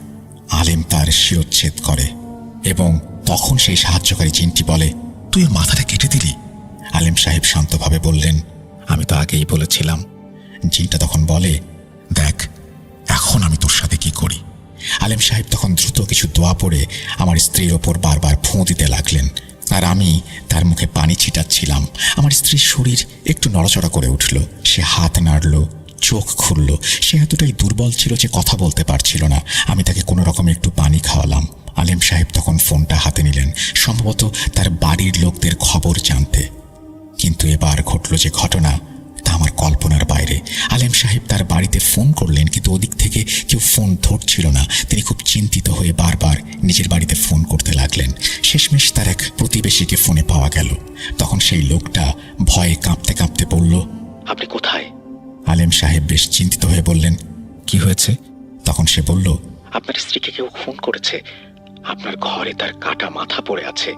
আলেম তার শিরচ্ছেদ করে এবং তখন সেই সাহায্যকারী জিনটি বলে, তুই ওর মাথাটা কেটে দিলি। আলেম সাহেব শান্তভাবে বললেন, আমি তো আগেই বলেছিলাম। জিনটা তখন বলে, দেখ এখন আমি তোর সাথে কি করি। আলেম সাহেব তখন দ্রুত কিছু দোয়া পড়ে আমার স্ত্রীর ওপর বারবার ফোঁ দিতে লাগলেন, আর আমি তার মুখে পানি ছিটাচ্ছিলাম। আমার স্ত্রীর শরীর একটু নড়াচড়া করে উঠল। সে হাত নাড়ল, চোখ খুলল। সে এতটাই দুর্বল ছিল যে কথা বলতে পারছিল না। আমি তাকে কোনো রকমে একটু পানি খাওয়ালাম। আলেম সাহেব তখন ফোনটা হাতে নিলেন, সম্ভবত তার বাড়ির লোকদের খবর জানতে। কিন্তু এবার ঘটল যে ঘটনা, তা আমার কল্পনার বাইরে। আলেম সাহেব তার বাড়িতে ফোন করলেন, কিন্তু ওদিক থেকে কেউ ফোন ধরছিল না। তিনি খুব চিন্তিত হয়ে বারবার নিজের বাড়িতে ফোন করতে লাগলেন। শেষমেশ তার এক প্রতিবেশীকে ফোনে পাওয়া গেল। তখন সেই লোকটা ভয়ে কাঁপতে কাঁপতে বলল, আপনি কোথায়? আলেম সাহেব বেশ চিন্তিত হয়ে বললেন, কি হয়েছে? তখন সে বলল, আপনার স্ত্রীকে কেউ ফোন করেছে, আপনার ঘরে তার কাটা মাথা পড়ে আছে।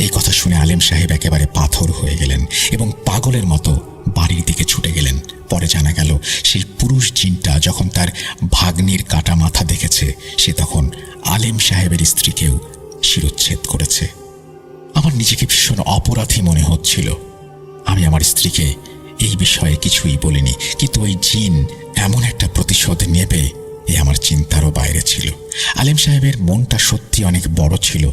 এই কথা শুনে আলেম সাহেব একেবারে পাথর হয়ে গেলেন এবং পাগলের মতো বাড়ির দিকে ছুটে গেলেন। পরে জানা গেল সেই পুরুষ জিনটা যখন তার ভাগ্নির কাটা মাথা দেখেছে, সে তখন আলেম সাহেবের স্ত্রীকেও শিরচ্ছেদ করেছে। আমার নিজেকে ভীষণ অপরাধী মনে হচ্ছিল। আমি আমার স্ত্রীকে এই বিষয়ে কিছুই বলিনি, কিন্তু ওই জিন এমন একটা প্রতিশোধ নেবে এ আমার চিন্তারও বাইরে ছিল। আলেম সাহেবের মনটা সত্যি অনেক বড় ছিল।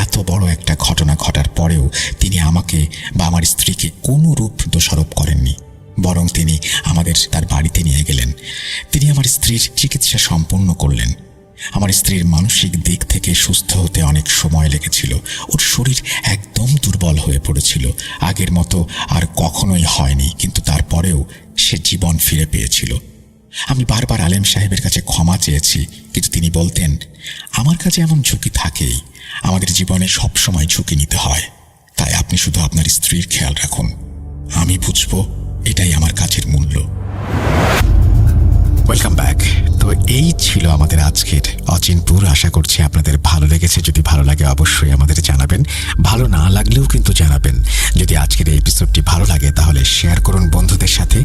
এত বড় একটা ঘটনা ঘটার পরেও তিনি আমাকে বা আমার স্ত্রীকে কোনো রূপ দোষারোপ করেননি, বরং তিনি আমাদের তার বাড়িতে নিয়ে গেলেন। তিনি আমার স্ত্রীর চিকিৎসা সম্পূর্ণ করলেন। আমার স্ত্রীর মানসিক দিক থেকে সুস্থ হতে অনেক সময় লেগেছিল। ওর শরীর একদম দুর্বল হয়ে পড়েছিল, আগের মতো আর কখনোই হয়নি, কিন্তু তারপরেও সে জীবন ফিরে পেয়েছিল। আমি বারবার আলেম সাহেবের কাছে ক্ষমা চেয়েছি, কিন্তু তিনি বলতেন, আমার কাছে এমন ঝুঁকি থাকেই, আমাদের জীবনে সবসময় ঝুঁকি নিতে হয়, তাই আপনি শুধু আপনার স্ত্রীর খেয়াল রাখুন, আমি বুঝবো এটাই আমার কাজের মূল্য। Welcome back. তো এই ছিল আমাদের আজকের অচিনপুর। আশা করছি আপনাদের ভালো লেগেছে। যদি ভালো লাগে অবশ্যই আমাদের জানাবেন, ভালো না লাগলেও কিন্তু জানাবেন। যদি আজকের এই এপিসোডটি ভালো লাগে তাহলে শেয়ার করুন বন্ধুদের সাথে,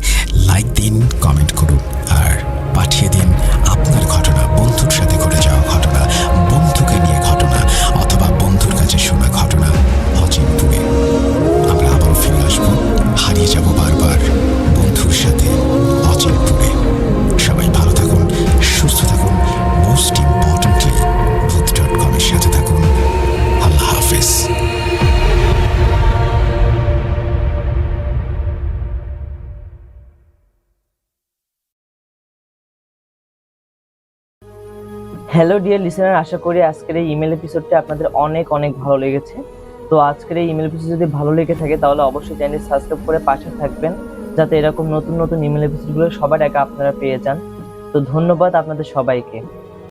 লাইক দিন, কমেন্ট করুন আর পাঠিয়ে দিন আপনার ঘটনা, বন্ধুর সাথে ঘটে যাওয়া ঘটনা, বন্ধুকে নিয়ে ঘটনা অথবা বন্ধুর কাছে শোনা ঘটনা অচিনপুরে। আমরা আবারও ফিরে আসবো, হারিয়ে যাব বারবার বন্ধুর সাথে অচিনপুরে। সবাই ভালো থাকুন, সুস্থ থাকুন, মোস্ট ইম্পর্টেন্টলি ভূত.com এর সাথে থাকুন। আল্লাহ হাফেজ। হ্যালো ডিয়ার লিসেনার, আশা করি আজকের এই ইমেল এপিসোডটা আপনাদের অনেক অনেক ভালো লেগেছে। তো আজকের এই ইমেল এপিসোড যদি ভালো লেগে থাকে তাহলে অবশ্যই চ্যানেল সাবস্ক্রাইব করে পাশে থাকবেন, যাতে এরকম নতুন নতুন ইমেল এপিসোডগুলো সবার আগে আপনারা পেয়ে যান। তো ধন্যবাদ আপনাদের সবাইকে।